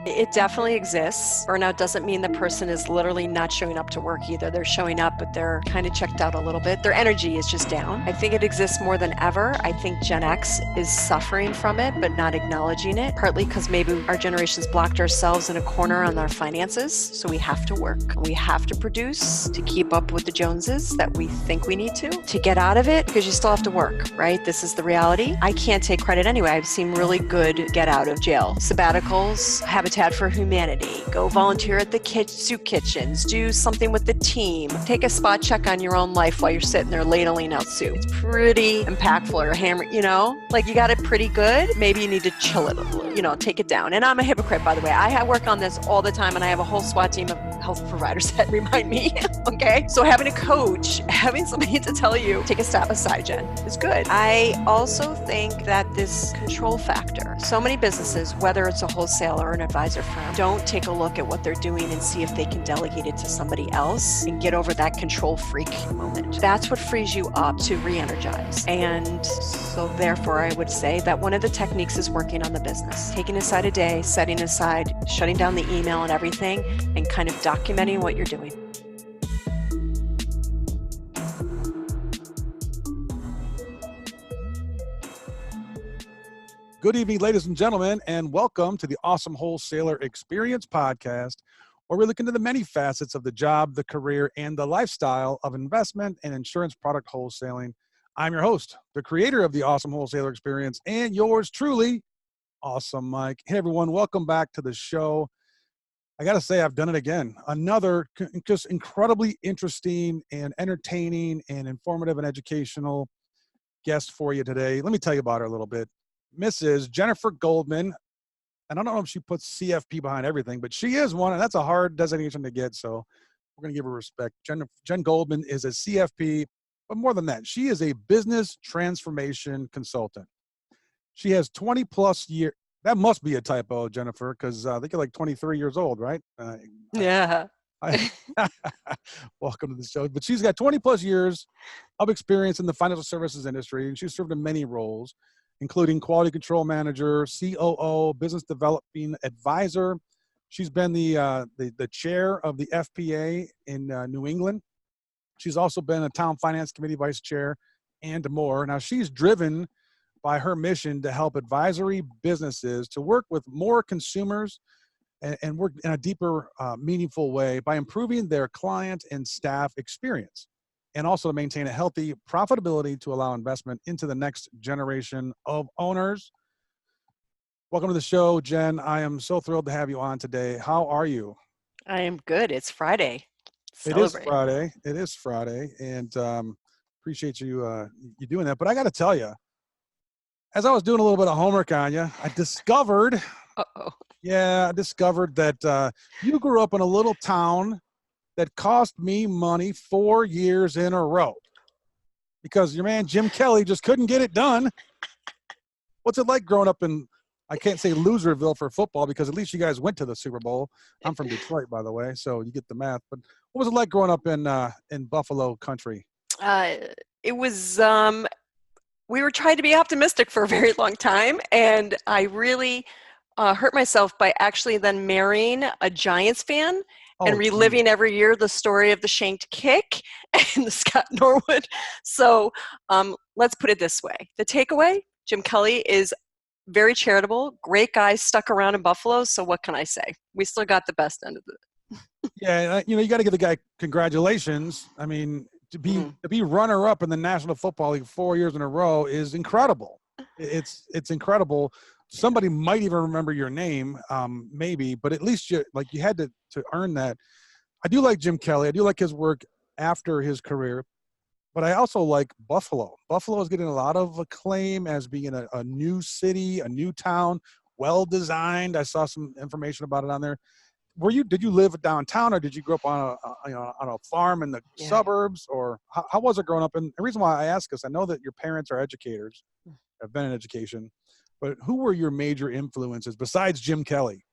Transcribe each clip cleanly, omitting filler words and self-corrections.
It definitely exists. Burnout doesn't mean the person is literally not showing up to work either. They're showing up, but they're kind of checked out a little bit. Their energy is just down. I think it exists more than ever. I think Gen X is suffering from it, but not acknowledging it, partly because maybe our generation's blocked ourselves in a corner on our finances. So we have to work. We have to produce to keep up with the Joneses that we think we need to get out of it, because you still have to work, right? This is the reality. I can't take credit anyway. I've seen really good get out of jail sabbaticals, Habitat for Humanity, go volunteer at the soup kitchens, do something with the team, take a spot check on your own life while you're sitting there ladling out soup. It's pretty impactful. Or hammer, like you got it pretty good. Maybe you need to chill it a little, take it down. And I'm a hypocrite, by the way. I work on this all the time, and I have a whole SWAT team of health providers that remind me, okay? So having a coach, having somebody to tell you, take a step aside, Jen, is good. I also think that this control factor, so many businesses, whether it's a wholesaler or an advisor firm, don't take a look at what they're doing and see if they can delegate it to somebody else and get over that control freak moment. That's what frees you up to re-energize. And so therefore, I would say that one of the techniques is working on the business, taking aside a day, setting aside, shutting down the email and everything, and kind of documenting what you're doing. Good evening, ladies and gentlemen, and welcome to the Awesome Wholesaler Experience podcast, where we look into the many facets of the job, the career, and the lifestyle of investment and insurance product wholesaling. I'm your host, the creator of the Awesome Wholesaler Experience, and yours truly, Awesome Mike. Hey, everyone, welcome back to the show. I got to say, I've done it again. Another just incredibly interesting and entertaining and informative and educational guest for you today. Let me tell you about her a little bit. Mrs. Jennifer Goldman, and I don't know if she puts CFP behind everything, but she is one, and that's a hard designation to get, so we're going to give her respect. Jen Goldman is a CFP, but more than that, she is a business transformation consultant. She has 20-plus years. That must be a typo, Jennifer, because I think you're like 23 years old, right? Yeah. Welcome to the show. But she's got 20-plus years of experience in the financial services industry, and she's served in many roles, including quality control manager, COO, business developing advisor. She's been the chair of the FPA in New England. She's also been a town finance committee vice chair and more. Now, she's driven by her mission to help advisory businesses to work with more consumers and work in a deeper, meaningful way by improving their client and staff experience, and also to maintain a healthy profitability to allow investment into the next generation of owners. Welcome to the show, Jen. I am so thrilled to have you on today. How are you? I am good. It's Friday. It is Friday. It is Friday, and appreciate you doing that. But I got to tell you, as I was doing a little bit of homework on you, I discovered that you grew up in a little town that cost me money 4 years in a row because your man Jim Kelly just couldn't get it done. What's it like growing up in, I can't say Loserville for football because at least you guys went to the Super Bowl. I'm from Detroit, by the way, so you get the math. But what was it like growing up in Buffalo country? It was, we were trying to be optimistic for a very long time, and I really hurt myself by actually then marrying a Giants fan and reliving every year the story of the shanked kick and the Scott Norwood. So let's put it this way. The takeaway, Jim Kelly is very charitable, great guy, stuck around in Buffalo. So what can I say? We still got the best end of it. Yeah, you got to give the guy congratulations. I mean, to be runner-up in the National Football League 4 years in a row is incredible. It's incredible. Somebody might even remember your name, maybe, but at least you had to earn that. I do like Jim Kelly. I do like his work after his career, but I also like Buffalo. Buffalo is getting a lot of acclaim as being a new city, a new town, well-designed. I saw some information about it on there. Did you live downtown, or did you grow up on a farm in the suburbs, or how was it growing up? And the reason why I ask is I know that your parents are educators, have been in education, but who were your major influences besides Jim Kelly?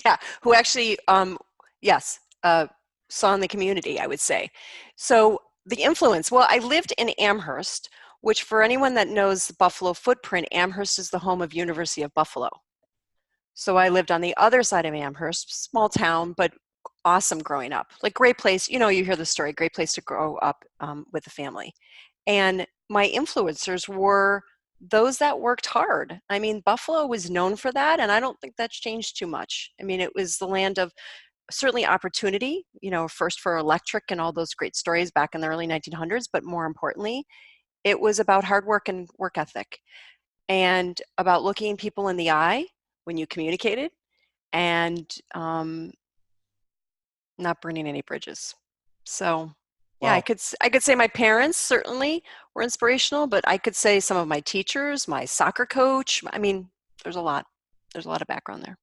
Yeah, who actually, saw in the community, I would say. So the influence, well, I lived in Amherst, which for anyone that knows the Buffalo footprint, Amherst is the home of University of Buffalo. So I lived on the other side of Amherst, small town, but awesome growing up. Like great place, you hear the story, great place to grow up with a family. And my influencers were those that worked hard. I mean, Buffalo was known for that, and I don't think that's changed too much. I mean, it was the land of certainly opportunity, first for electric and all those great stories back in the early 1900s, but more importantly, it was about hard work and work ethic and about looking people in the eye when you communicated and not burning any bridges. So yeah, Wow. I could say my parents certainly were inspirational, but I could say some of my teachers, my soccer coach. I mean, there's a lot. There's a lot of background there.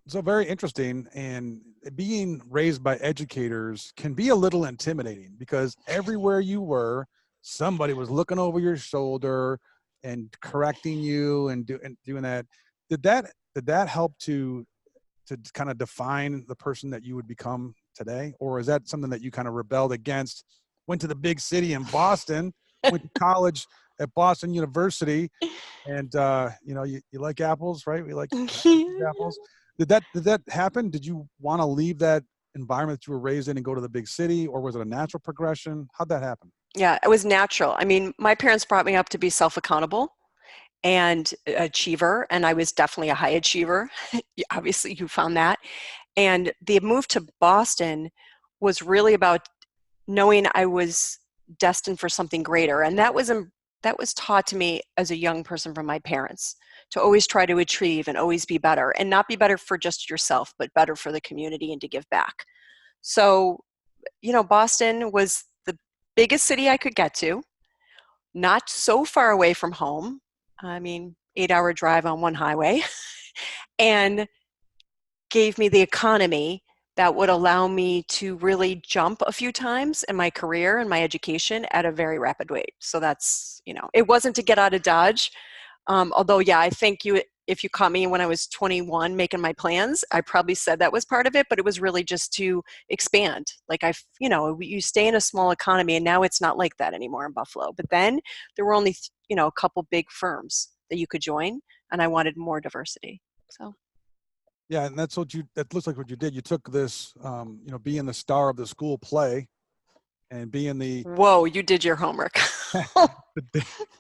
So very interesting. And being raised by educators can be a little intimidating because everywhere you were, somebody was looking over your shoulder and correcting you and doing that. Did that help to kind of define the person that you would become today? Or is that something that you kind of rebelled against, went to the big city in Boston, went to college at Boston University, and you like apples, right? We like apples. Did that happen? Did you want to leave that environment that you were raised in and go to the big city, or was it a natural progression? How'd that happen? Yeah, it was natural. I mean, my parents brought me up to be self-accountable and achiever, and I was definitely a high achiever. Obviously, you found that. And the move to Boston was really about knowing I was destined for something greater, and that was taught to me as a young person from my parents to always try to achieve and always be better, and not be better for just yourself, but better for the community and to give back. So, Boston was the biggest city I could get to, not so far away from home. I mean, 8-hour drive on one highway, and gave me the economy that would allow me to really jump a few times in my career and my education at a very rapid rate. So that's, it wasn't to get out of Dodge. Although, yeah, I think if you caught me when I was 21 making my plans, I probably said that was part of it, but it was really just to expand. Like you stay in a small economy, and now it's not like that anymore in Buffalo. But then there were only, a couple big firms that you could join, and I wanted more diversity. So. Yeah, and that looks like what you did. You took this, being the star of the school play and being the Whoa, you did your homework.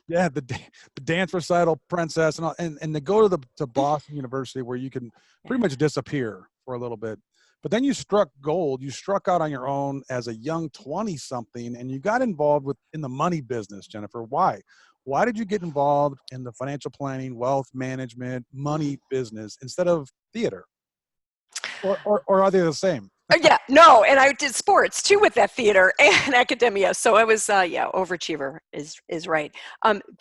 the dance recital princess and all, and to go to Boston University where you can pretty much disappear for a little bit. But then you struck gold. You struck out on your own as a young 20 something, and you got involved in the money business, Jennifer. Why? Why did you get involved in the financial planning, wealth management, money business instead of theater? Or are they the same? Yeah, no, and I did sports too with that theater and academia. So I was, overachiever is right.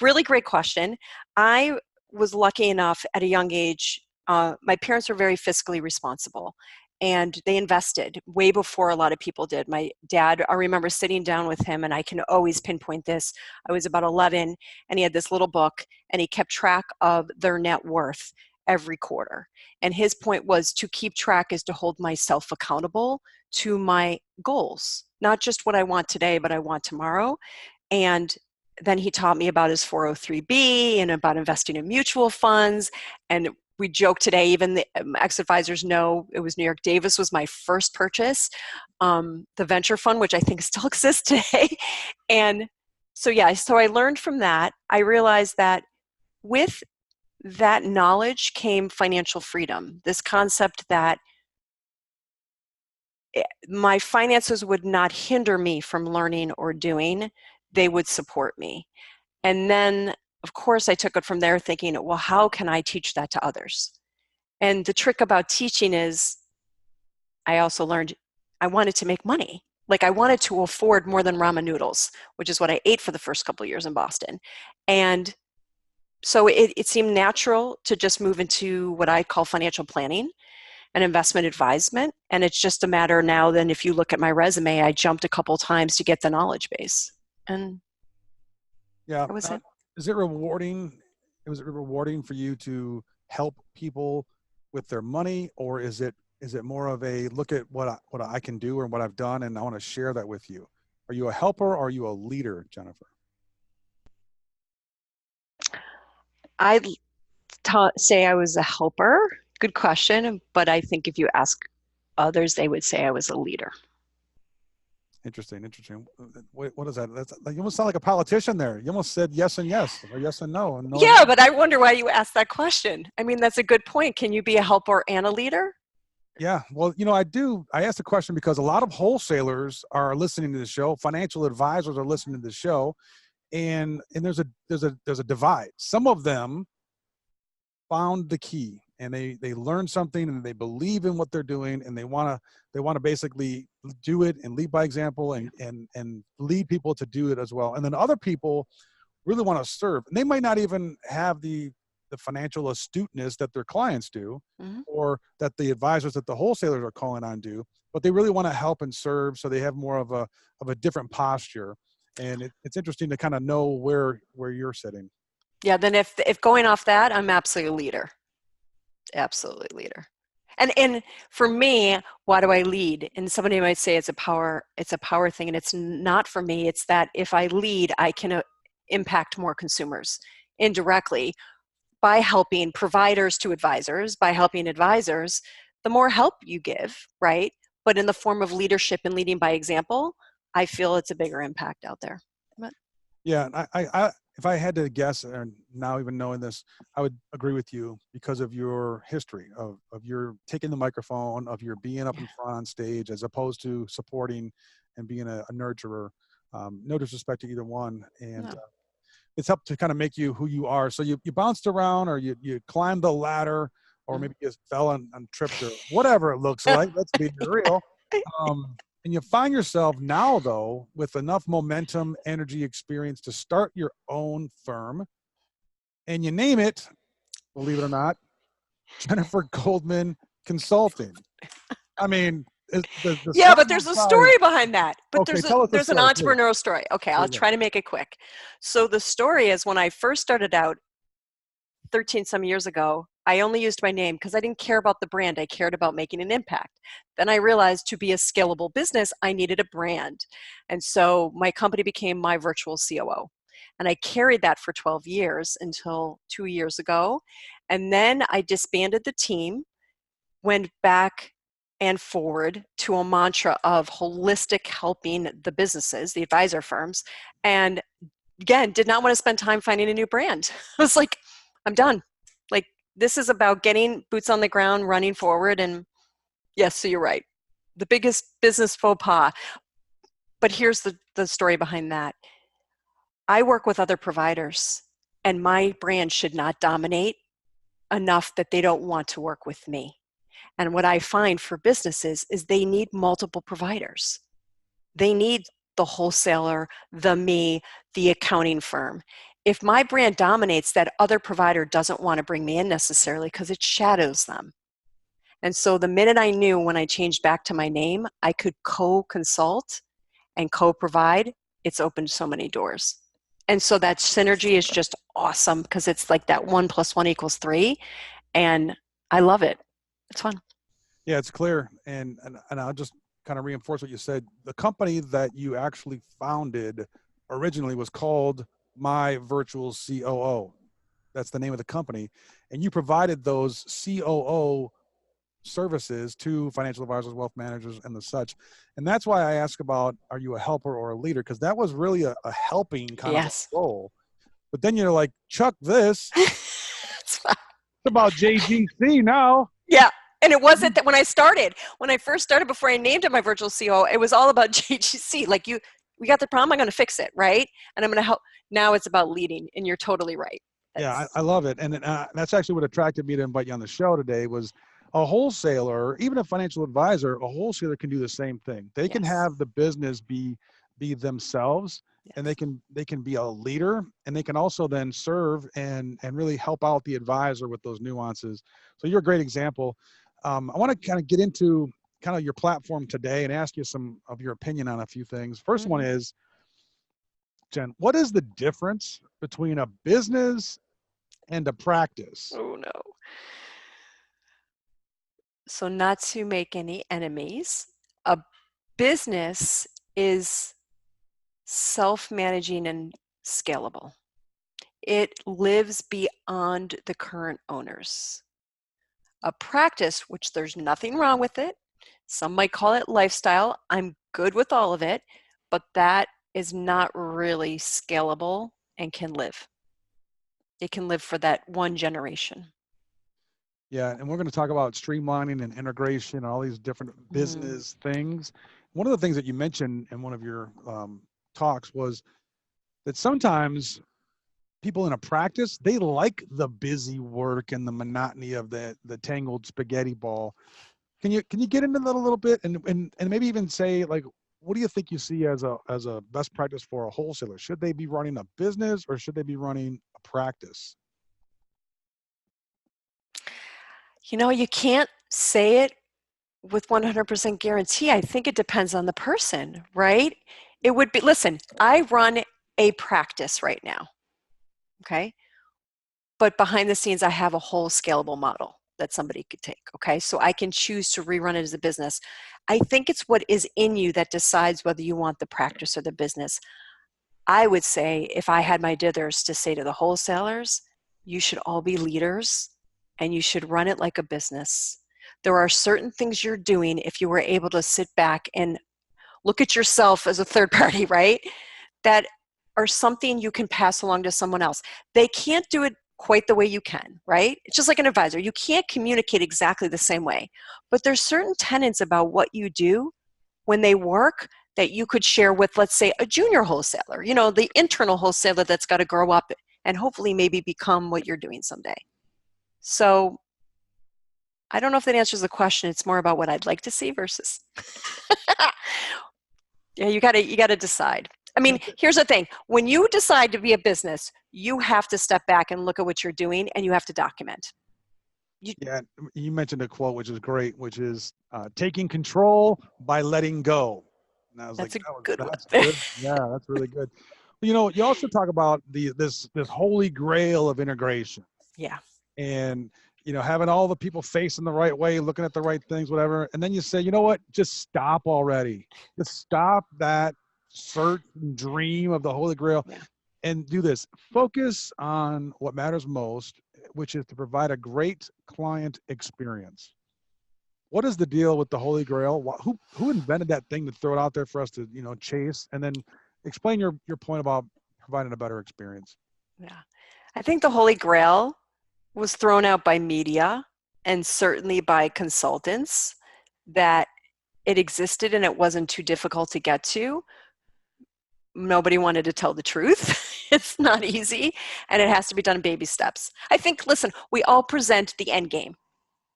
Really great question. I was lucky enough at a young age. My parents were very fiscally responsible, and they invested way before a lot of people did. My dad, I remember sitting down with him, and I can always pinpoint this. I was about 11, and he had this little book, and he kept track of their net worth every quarter. And his point was to keep track is to hold myself accountable to my goals, not just what I want today, but I want tomorrow. And then he taught me about his 403B and about investing in mutual funds. And we joke today, even the ex-advisors know it was New York Davis was my first purchase, the venture fund, which I think still exists today. And so, yeah, so I learned from that. I realized that with that knowledge came financial freedom. This concept that my finances would not hinder me from learning or doing, they would support me. And then, of course, I took it from there thinking, well, how can I teach that to others? And the trick about teaching is I also learned I wanted to make money. Like I wanted to afford more than ramen noodles, which is what I ate for the first couple of years in Boston. And so it seemed natural to just move into what I call financial planning and investment advisement. And it's just a matter now then if you look at my resume, I jumped a couple times to get the knowledge base. And Yeah. that was it. Is it rewarding? Was it rewarding for you to help people with their money, or is it more of a look at what I can do or what I've done, and I want to share that with you? Are you a helper or are you a leader, Jennifer? I'd say I was a helper Good question. But I think if you ask others, they would say I was a leader. Interesting. Wait, what is that? That's like, you almost sound like a politician there. You almost said yes and yes, or yes and no, and no and Yeah, no. but I wonder why you asked that question. I mean, that's a good point. Can you be a helper and a leader? Yeah. Well, I do. I asked the question because a lot of wholesalers are listening to the show. Financial advisors are listening to the show, and there's a divide. Some of them found the key, and they learned something, and they believe in what they're doing, and they want to basically do it and lead by example, and lead people to do it as well. And then other people really want to serve, and they might not even have the financial astuteness that their clients do, Mm-hmm. or that the advisors that the wholesalers are calling on do, but they really want to help and serve, so they have more of a different posture. And it's interesting to kind of know where you're sitting. Yeah, then if going off that, I'm absolutely a leader. Absolutely leader. And for me, why do I lead? And somebody might say it's a power thing, and it's not for me. It's that if I lead, I can impact more consumers indirectly by helping providers to advisors, by helping advisors, the more help you give, right? But in the form of leadership and leading by example, I feel it's a bigger impact out there. But Yeah, and I if I had to guess, and now even knowing this, I would agree with you because of your history of your taking the microphone, of your being up in front on stage, as opposed to supporting and being a nurturer. No disrespect to either one, and no. it's helped to kind of make you who you are. So you bounced around, or you climbed the ladder, or maybe you fell and tripped, or whatever it looks like. Let's be real. And you find yourself now, though, with enough momentum, energy, experience to start your own firm, and you name it, believe it or not, Jennifer Goldman Consulting. I mean, the Yeah, sum but there's a size. story behind that. But Okay, tell us the there's an story, please. entrepreneurial story. Okay, I'll There you go. try to make it quick. So the story is when I first started out 13 some years ago, I only used my name because I didn't care about the brand. I cared about making an impact. Then I realized to be a scalable business, I needed a brand. And so my company became my virtual COO. And I carried that for 12 years until 2 years ago. And then I disbanded the team, went back and forward to a mantra of holistic helping the businesses, the advisor firms, and again, did not want to spend time finding a new brand. I was like, I'm done. Like, this is about getting boots on the ground, running forward. And yes, so you're right. The biggest business faux pas. But here's the story behind that. I work with other providers, and my brand should not dominate enough that they don't want to work with me. And what I find for businesses is they need multiple providers. They need the wholesaler, the me, the accounting firm. If my brand dominates, that other provider doesn't want to bring me in necessarily because it shadows them. And so the minute I knew when I changed back to my name, I could co-consult and co-provide, it's opened so many doors. And so that synergy is just awesome because it's like that 1+1 = 3. And I love it. It's fun. Yeah, it's clear, and I'll just kind of reinforce what you said. The company that you actually founded originally was called My Virtual COO. That's the name of the company, and you provided those COO services to financial advisors, wealth managers, and the such. And that's why I ask about, are you a helper or a leader? Because that was really a helping kind of a Yes. role. But then you're like, chuck this. It's fun. It's about JGC now. Yeah. And it wasn't that when I first started, before I named it my virtual CO, it was all about JGC. Like, we got the problem, I'm going to fix it, right? And I'm going to help. Now it's about leading, and you're totally right. Yeah, I love it. And that's actually what attracted me to invite you on the show today was a wholesaler, even a financial advisor, a wholesaler can do the same thing. They can Yes. have the business be themselves, and Yes. they can be a leader, and they can also then serve and really help out the advisor with those nuances. So you're a great example. I want to kind of get into kind of your platform today and ask you some of your opinion on a few things. First one is, Jen, what is the difference between a business and a practice? Oh no. So, not to make any enemies, a business is self-managing and scalable. It lives beyond the current owners. A practice, which there's nothing wrong with it. Some might call it lifestyle. I'm good with all of it, but that is not really scalable and can live. It can live for that one generation. Yeah, and we're going to talk about streamlining and integration and all these different business things. One of the things that you mentioned in one of your talks was that sometimes people in a practice, they like the busy work and the monotony of the tangled spaghetti ball. Can you get into that a little bit and maybe even say, like, what do you think you see as a best practice for a wholesaler? Should they be running a business or should they be running a practice? You can't say it with 100% guarantee. I think it depends on the person, right? It would be, listen, I run a practice right now, okay? But behind the scenes, I have a whole scalable model that somebody could take, okay? So I can choose to rerun it as a business. I think it's what is in you that decides whether you want the practice or the business. I would say, if I had my dithers to say to the wholesalers, you should all be leaders and you should run it like a business. There are certain things you're doing if you were able to sit back and look at yourself as a third party, right? That are something you can pass along to someone else. They can't do it quite the way you can, right? It's just like an advisor. You can't communicate exactly the same way, but there's certain tenets about what you do when they work that you could share with, let's say, a junior wholesaler, the internal wholesaler that's got to grow up and hopefully maybe become what you're doing someday. So I don't know if that answers the question. It's more about what I'd like to see versus. Yeah, you gotta decide. I mean, here's the thing. When you decide to be a business, you have to step back and look at what you're doing and you have to document. Yeah, you mentioned a quote, which is great, which is taking control by letting go. And I was like, That's a good one. that's good. Yeah, that's really good. You also talk about this holy grail of integration. Yeah. And having all the people facing the right way, looking at the right things, whatever. And then you say, you know what? Just stop already. Just stop that search and dream of the holy grail. Yeah. And do this. Focus on what matters most, which is to provide a great client experience. What is the deal with the Holy Grail? Who invented that thing to throw it out there for us to chase? And then explain your point about providing a better experience. Yeah. I think the Holy Grail was thrown out by media and certainly by consultants that it existed and it wasn't too difficult to get to. Nobody wanted to tell the truth. It's not easy, and it has to be done in baby steps. I think, listen, we all present the end game,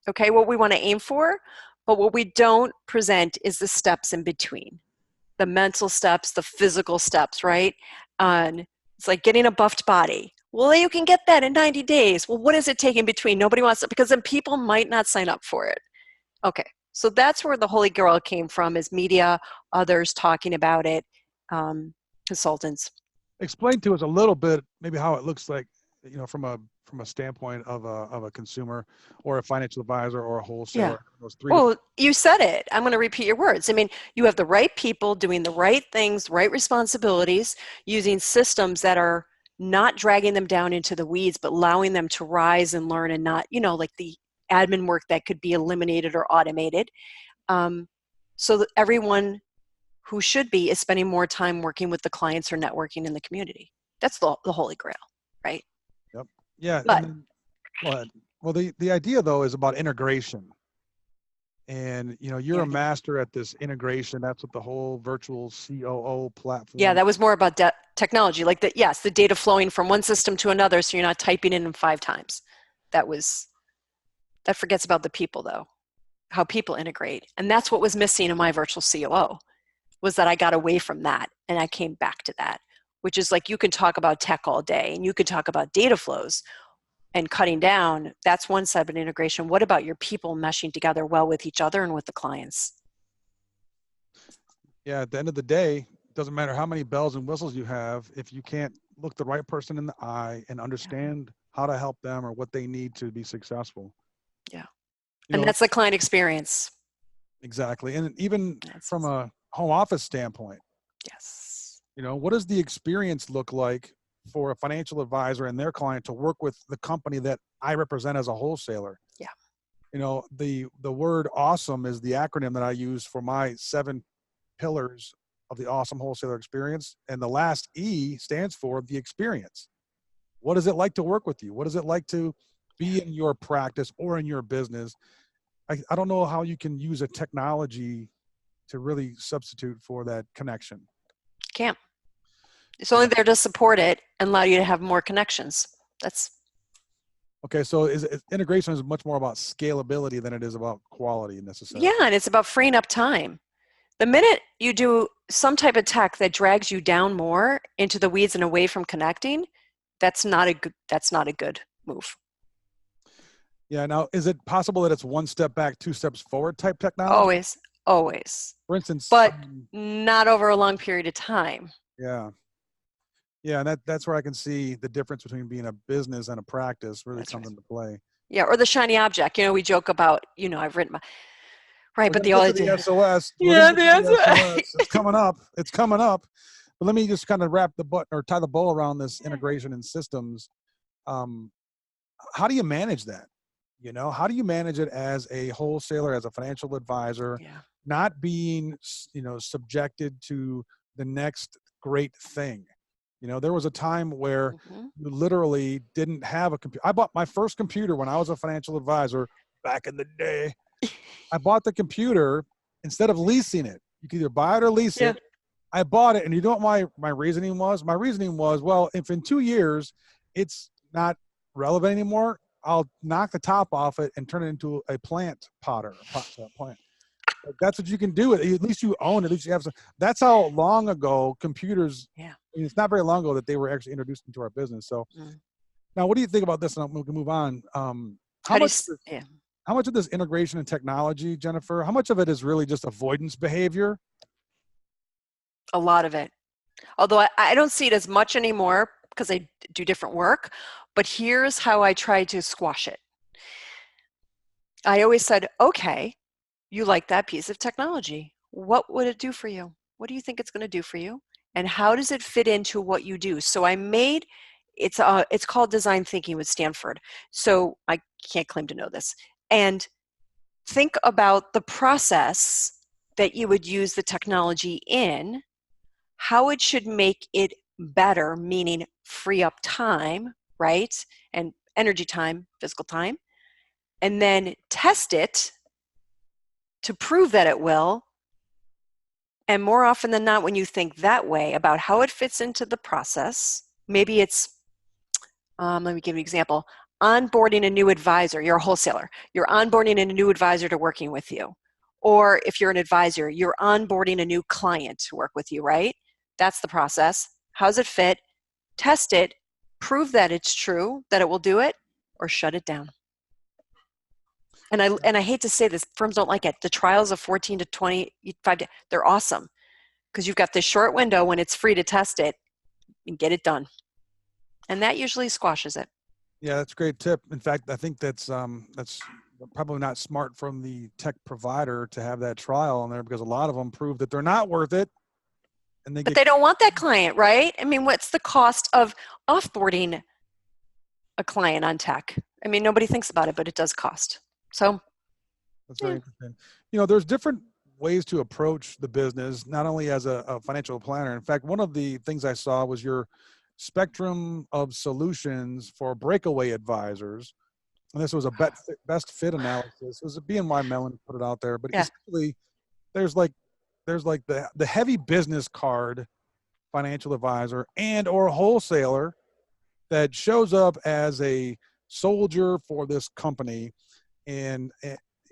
okay, what we want to aim for, but what we don't present is the steps in between, the mental steps, the physical steps, right? It's like getting a buffed body. Well, you can get that in 90 days. Well, what does it take in between? Nobody wants it because then people might not sign up for it. Okay, so that's where the Holy Grail came from, is media, others talking about it, consultants. Explain to us a little bit, maybe how it looks like, from a standpoint of a consumer or a financial advisor or a wholesaler. Yeah. Those three. Well, you said it. I'm going to repeat your words. I mean, you have the right people doing the right things, right responsibilities, using systems that are not dragging them down into the weeds, but allowing them to rise and learn and not, like the admin work that could be eliminated or automated. So that everyone who should be is spending more time working with the clients or networking in the community. That's the Holy Grail, right? Yep. Yeah. But Go ahead. Well, the idea though is about integration. And you're a master at this integration. That's what the whole virtual COO platform. Yeah, that was more about technology, like the data flowing from one system to another, so you're not typing in them 5 times. That forgets about the people though, how people integrate, and that's what was missing in my virtual COO, was that I got away from that and I came back to that, which is like, you can talk about tech all day and you could talk about data flows and cutting down. That's one side of an integration. What about your people meshing together well with each other and with the clients? Yeah, at the end of the day, it doesn't matter how many bells and whistles you have, if you can't look the right person in the eye and understand how to help them or what they need to be successful. Yeah. And that's the client experience. Exactly. And even from a home office standpoint. Yes. What does the experience look like for a financial advisor and their client to work with the company that I represent as a wholesaler? Yeah. The word awesome is the acronym that I use for my 7 pillars of the awesome wholesaler experience. And the last E stands for the experience. What is it like to work with you? What is it like to be in your practice or in your business? I don't know how you can use a technology to really substitute for that connection. Can't. It's only there to support it and allow you to have more connections. That's okay. So integration is much more about scalability than it is about quality necessarily. yeah, and it's about freeing up time. The minute you do some type of tech that drags you down more into the weeds and away from connecting, that's not a good move. Yeah. Now, is it possible that it's one step back, 2 steps forward type technology? Always. For instance, But not over a long period of time. Yeah. Yeah, and that's where I can see the difference between being a business and a practice really comes into play. Yeah, or the shiny object. We joke about, I've written my, right, We're but gonna get to the SOS. Yeah, the SOS. It's coming up. It's coming up. But let me just kind of wrap the button or tie the bow around this integration and systems. How do you manage that? How do you manage it as a wholesaler, as a financial advisor, not being, subjected to the next great thing? There was a time where you literally didn't have a computer. I bought my first computer when I was a financial advisor back in the day. I bought the computer instead of leasing it. You could either buy it or lease it. I bought it, and you know what my reasoning was? My reasoning was, well, if in 2 years it's not relevant anymore, I'll knock the top off it and turn it into a plant potter, plant. That's what you can do. At least you own it. At least you have some. That's how long ago computers. Yeah. It's not very long ago that they were actually introduced into our business. So now, what do you think about this? And we can move on. How much of this integration and technology, Jennifer? How much of it is really just avoidance behavior? A lot of it. Although I don't see it as much anymore because I do different work. But here's how I try to squash it. I always said, okay, you like that piece of technology. What would it do for you? What do you think it's going to do for you? And how does it fit into what you do? So I made, it's called design thinking with Stanford. So I can't claim to know this. And think about the process that you would use the technology in, how it should make it better, meaning free up time, right? And energy time, physical time. And then test it to prove that it will. And more often than not, when you think that way about how it fits into the process, maybe it's, let me give you an example, onboarding a new advisor. You're a wholesaler. You're onboarding a new advisor to working with you. Or if you're an advisor, you're onboarding a new client to work with you, right? That's the process. How's it fit? Test it, prove that it's true, that it will do it, or shut it down. And I hate to say this, firms don't like it. The trials of 14 to 25 days, they're awesome because you've got this short window when it's free to test it and get it done. And that usually squashes it. Yeah, that's a great tip. In fact, I think that's probably not smart from the tech provider to have that trial on there because a lot of them prove that they're not worth it. But they don't want that client, right? I mean, what's the cost of offboarding a client on tech? I mean, nobody thinks about it, but it does cost. So that's very interesting. There's different ways to approach the business, not only as a financial planner. In fact, one of the things I saw was your spectrum of solutions for breakaway advisors. And this was a best fit analysis. It was a BNY Mellon put it out there, but essentially there's the heavy business card financial advisor and or wholesaler that shows up as a soldier for this company. And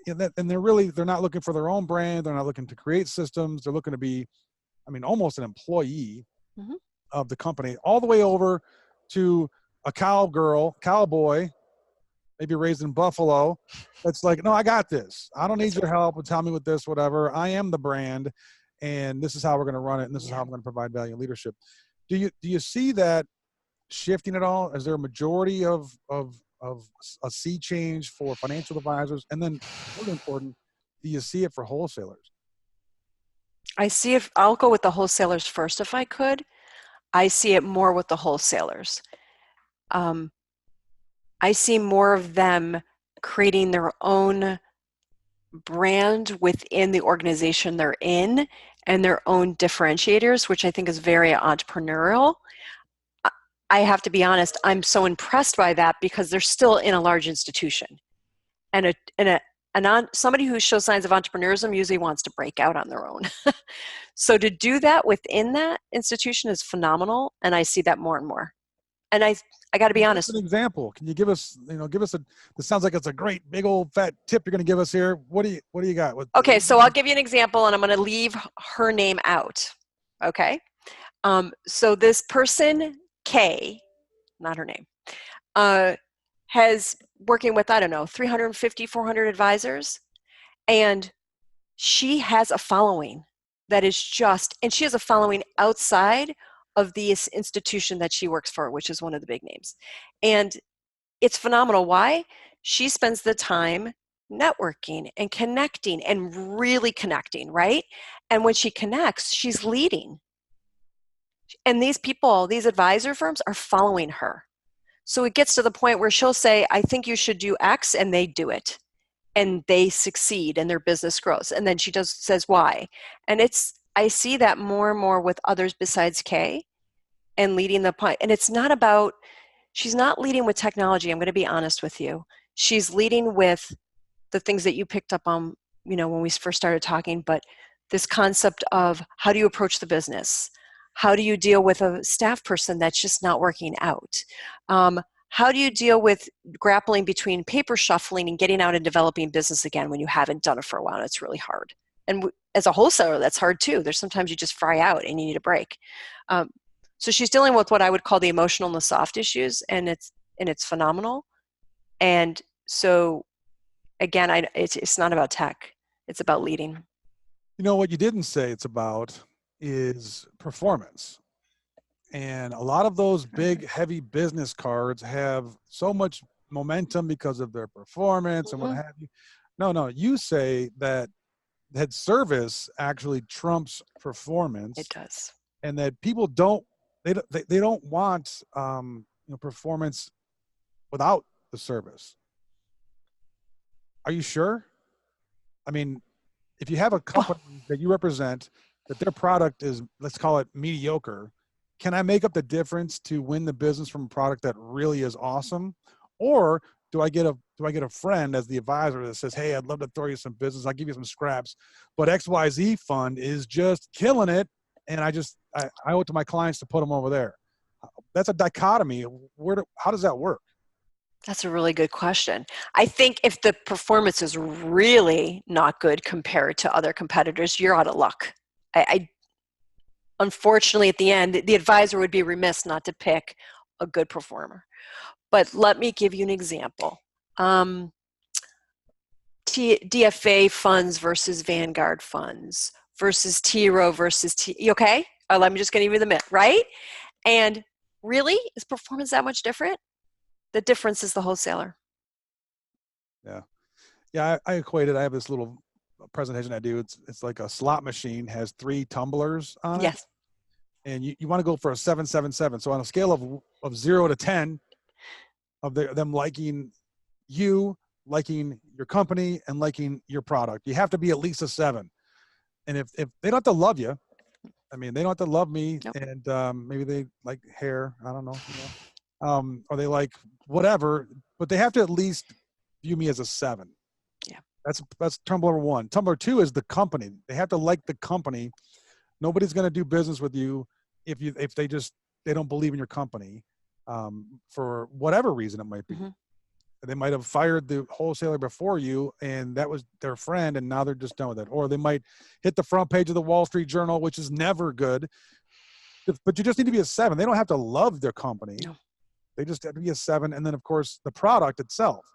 they're not looking for their own brand. They're not looking to create systems. They're looking to be, almost an employee of the company, all the way over to a cowboy, maybe raised in Buffalo. That's like, no, I got this. I don't need your help. Tell me with this, whatever. I am the brand, and this is how we're going to run it, and this is how I'm going to provide value and leadership. Do you see that shifting at all? Is there a majority of a sea change for financial advisors? And then, really important, do you see it for wholesalers? I see it. I'll go with the wholesalers first if I could. I see it more with the wholesalers. I see more of them creating their own brand within the organization they're in and their own differentiators, which I think is very entrepreneurial. I have to be honest, I'm so impressed by that because they're still in a large institution. And somebody who shows signs of entrepreneurism usually wants to break out on their own. So to do that within that institution is phenomenal, and I see that more and more. And I got to be honest. An example. Can you give us, this sounds like it's a great big old fat tip you're going to give us here. What do you got? Okay, so I'll give you an example, and I'm going to leave her name out. Okay. So this person, Kay, not her name, has working with, 350, 400 advisors. And she has a following that is and she has a following outside of the institution that she works for, which is one of the big names. And it's phenomenal. Why? She spends the time networking and connecting and really connecting, right? And when she connects, she's leading. And these people, these advisor firms are following her. So it gets to the point where she'll say, I think you should do X, and they do it. And they succeed and their business grows. And then she says why. And I see that more and more with others besides Kay and leading the point. And it's not about, she's not leading with technology. I'm going to be honest with you. She's leading with the things that you picked up on, when we first started talking, but this concept of how do you approach the business? How do you deal with a staff person that's just not working out? How do you deal with grappling between paper shuffling and getting out and developing business again when you haven't done it for a while? It's really hard. And as a wholesaler, that's hard too. There's sometimes you just fry out and you need a break. So she's dealing with what I would call the emotional and the soft issues, and it's phenomenal. And so, again, it's not about tech. It's about leading. What you didn't say it's about is performance. And a lot of those big, heavy business cards have so much momentum because of their performance and what have you. No, you say that service actually trumps performance. It does. And that people don't want performance without the service. Are you sure? I mean, if you have a company that you represent that their product is, let's call it mediocre, can I make up the difference to win the business from a product that really is awesome? Or do I get a friend as the advisor that says, hey, I'd love to throw you some business. I'll give you some scraps, but XYZ fund is just killing it. And I owe it to my clients to put them over there. That's a dichotomy. How does that work? That's a really good question. I think if the performance is really not good compared to other competitors, you're out of luck. Unfortunately, at the end, the advisor would be remiss not to pick a good performer. But let me give you an example. DFA funds versus Vanguard funds versus T Rowe versus okay? Let me just give you the myth, right? And really, is performance that much different? The difference is the wholesaler. Yeah, I equate it. I have this little presentation I do. It's like a slot machine has 3 tumblers on it. Yes. And you want to go for a 777. So on a scale of 0 to 10 of them liking you, liking your company, and liking your product, you have to be at least a 7. And if they don't have to love you, they don't have to love me. Nope. And maybe they like hair. I don't know. Or they like whatever, but they have to at least view me as a 7. Yeah. That's tumbler 1. Tumbler 2 is the company. They have to like the company. Nobody's going to do business with you if they don't believe in your company, for whatever reason it might be. Mm-hmm. They might have fired the wholesaler before you, and that was their friend, and now they're just done with it. Or they might hit the front page of the Wall Street Journal, which is never good. But you just need to be a 7. They don't have to love their company. No. They just have to be a 7. And then, of course, the product itself.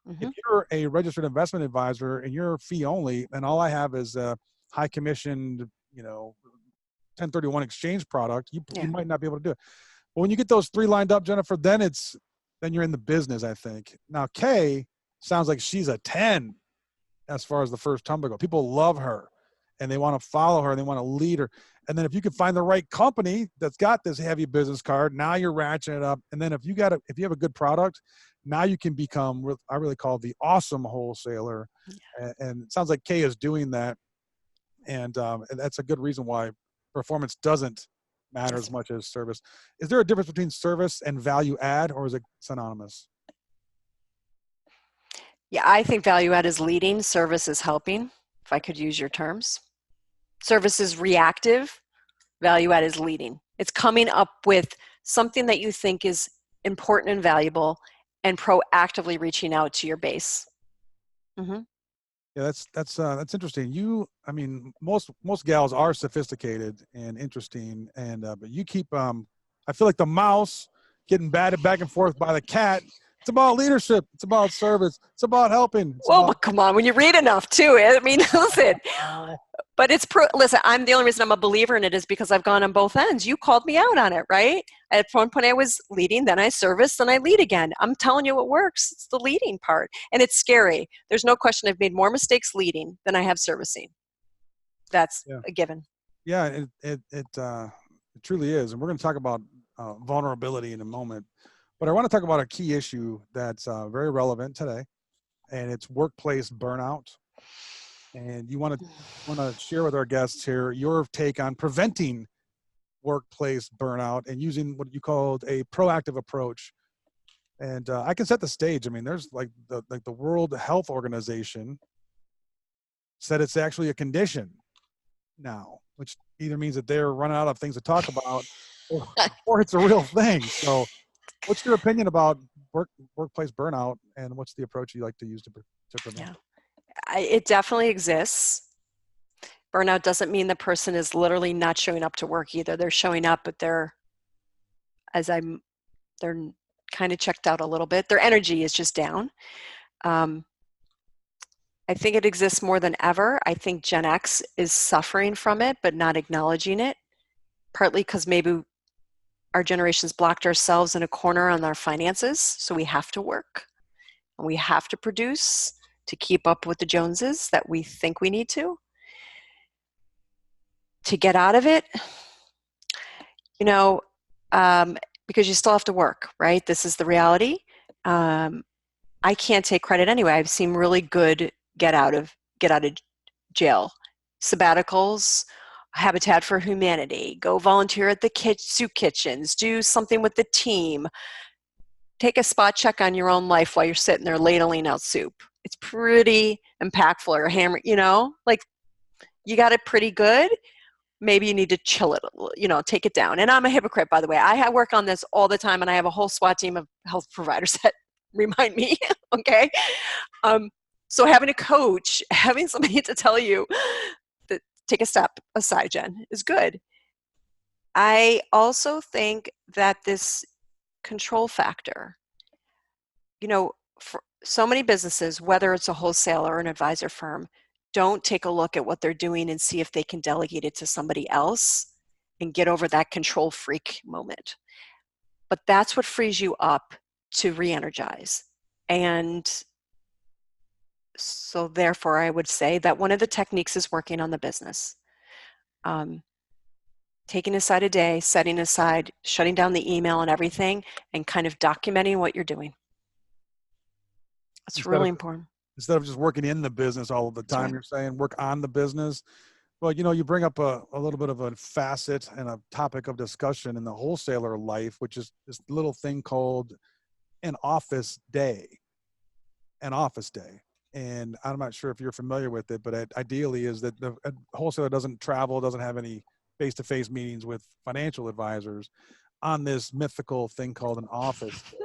Mm-hmm. If you're a registered investment advisor and you're fee only, and all I have is a high commissioned, 1031 exchange product, you might not be able to do it. But when you get those 3 lined up, Jennifer, then you're in the business, I think. Now, Kay sounds like she's a 10 as far as the first tumbler goes. People love her, and they want to follow her, and they want to lead her. And then if you can find the right company that's got this heavy business card, now you're ratcheting it up. And then if you have a good product, now you can become what I really call the awesome wholesaler. And it sounds like Kay is doing that. And that's a good reason why performance doesn't matter as much as service. Is there a difference between service and value add, or is it synonymous? Yeah, I think value add is leading, service is helping, if I could use your terms. Service is reactive, value add is leading. It's coming up with something that you think is important and valuable and proactively reaching out to your base. Mm-hmm. Yeah, that's interesting. I mean, most gals are sophisticated and interesting, and but you keep. I feel like the mouse getting batted back and forth by the cat. It's about leadership. It's about service. It's about helping. Well, but come on, when you read enough too, I mean, listen. But listen, the only reason I'm a believer in it is because I've gone on both ends. You called me out on it, right? At one point I was leading, then I service, then I lead again. I'm telling you it works. It's the leading part. And it's scary. There's no question I've made more mistakes leading than I have servicing. That's a given. Yeah, it truly is. And we're going to talk about vulnerability in a moment. But I want to talk about a key issue that's very relevant today, and it's workplace burnout. And you want to share with our guests here your take on preventing workplace burnout and using what you called a proactive approach. And I can set the stage. I mean, there's like the World Health Organization said it's actually a condition now, which either means that they're running out of things to talk about, or it's a real thing. So, what's your opinion about workplace burnout, and what's the approach you like to use to prevent it? It definitely exists. Burnout doesn't mean the person is literally not showing up to work either. They're showing up, but they're kind of checked out a little bit. Their energy is just down. I think it exists more than ever. I think Gen X is suffering from it, but not acknowledging it, partly because maybe our generation's blocked ourselves in a corner on our finances, so we have to work and we have to produce to keep up with the Joneses that we think we need to get out of it, because you still have to work, right? This is the reality. I can't take credit anyway. I've seen really good get out of jail sabbaticals, Habitat for Humanity, go volunteer at the soup kitchens, do something with the team, take a spot check on your own life while you're sitting there ladling out soup. It's pretty impactful. Or hammer, like you got it pretty good. Maybe you need to chill it, take it down. And I'm a hypocrite, by the way. I work on this all the time, and I have a whole SWAT team of health providers that remind me, okay? So having a coach, having somebody to tell you that take a step aside, Jen, is good. I also think that this control factor, for so many businesses, whether it's a wholesaler or an advisor firm, don't take a look at what they're doing and see if they can delegate it to somebody else and get over that control freak moment. But that's what frees you up to re-energize. And so therefore, I would say that one of the techniques is working on the business. Taking aside a day, setting aside, shutting down the email and everything, and kind of documenting what you're doing. That's really important. Instead of just working in the business all of the time, You're saying work on the business. Well, you bring up a little bit of a facet and a topic of discussion in the wholesaler life, which is this little thing called an office day. An office day. And I'm not sure if you're familiar with it, but ideally is that a wholesaler doesn't travel, doesn't have any face-to-face meetings with financial advisors on this mythical thing called an office day.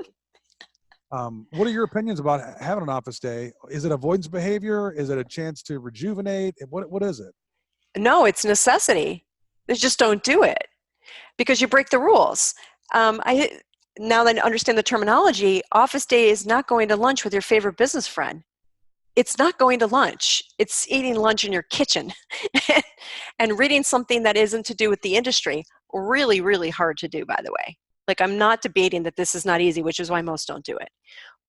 What are your opinions about having an office day? Is it avoidance behavior? Is it a chance to rejuvenate? What is it? No, it's necessity. They just don't do it because you break the rules. Now that I understand the terminology, office day is not going to lunch with your favorite business friend. It's not going to lunch. It's eating lunch in your kitchen and reading something that isn't to do with the industry. Really, really hard to do, by the way. Like, I'm not debating that this is not easy, which is why most don't do it.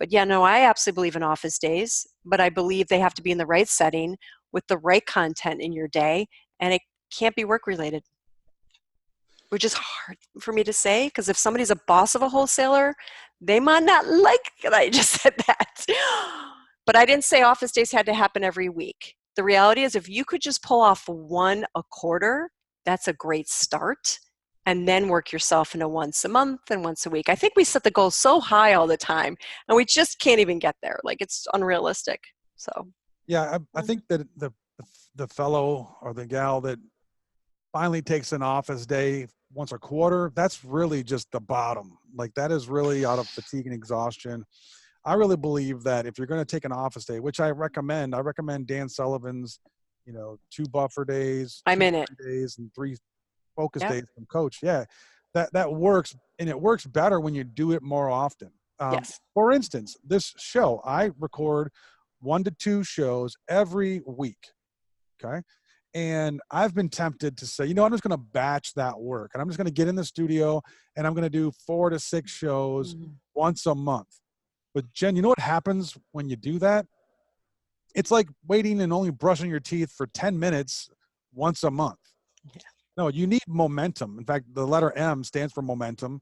But yeah, no, I absolutely believe in office days, but I believe they have to be in the right setting with the right content in your day, and it can't be work related. which is hard for me to say, because if somebody's a boss of a wholesaler, they might not like that I just said that. But I didn't say office days had to happen every week. The reality is if you could just pull off one a quarter, that's a great start. And then work yourself into once a month and once a week. I think we set the goal so high all the time, and we just can't even get there. Like, it's unrealistic. So Yeah, I think that the fellow or the gal that finally takes an office day once a quarter, that's really just the bottom. Like, that is really out of fatigue and exhaustion. I really believe that if you're going to take an office day, which I recommend Dan Sullivan's, 2 buffer days, I'm 2 in it. free days, and 3 focus Yep. days from coach. Yeah, that works, and it works better when you do it more often. Yes. For instance, this show, I record 1 to 2 shows every week. Okay. And I've been tempted to say, I'm just going to batch that work, and I'm just going to get in the studio and I'm going to do 4 to 6 shows once a month. But Jen, you know what happens when you do that? It's like waiting and only brushing your teeth for 10 minutes once a month. Yeah. No, you need momentum. In fact, the letter M stands for momentum.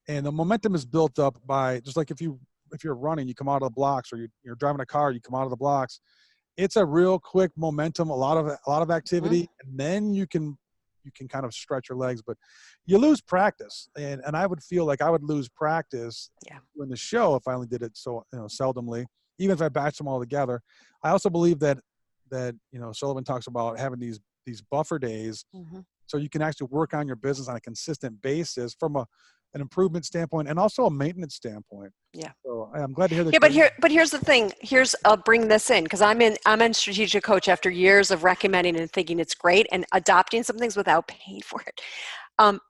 And the momentum is built up by, just like if you're running, you come out of the blocks, or you're driving a car, you come out of the blocks. It's a real quick momentum, a lot of activity, and then you can kind of stretch your legs, but you lose practice. And I would feel like I would lose practice in the show if I only did it so seldomly, even if I batched them all together. I also believe that Sullivan talks about having these buffer days, so you can actually work on your business on a consistent basis from an improvement standpoint and also a maintenance standpoint. Yeah. So I'm glad to hear that. Yeah, but here's the thing. I'll bring this in, because I'm in strategic coach after years of recommending and thinking it's great and adopting some things without paying for it.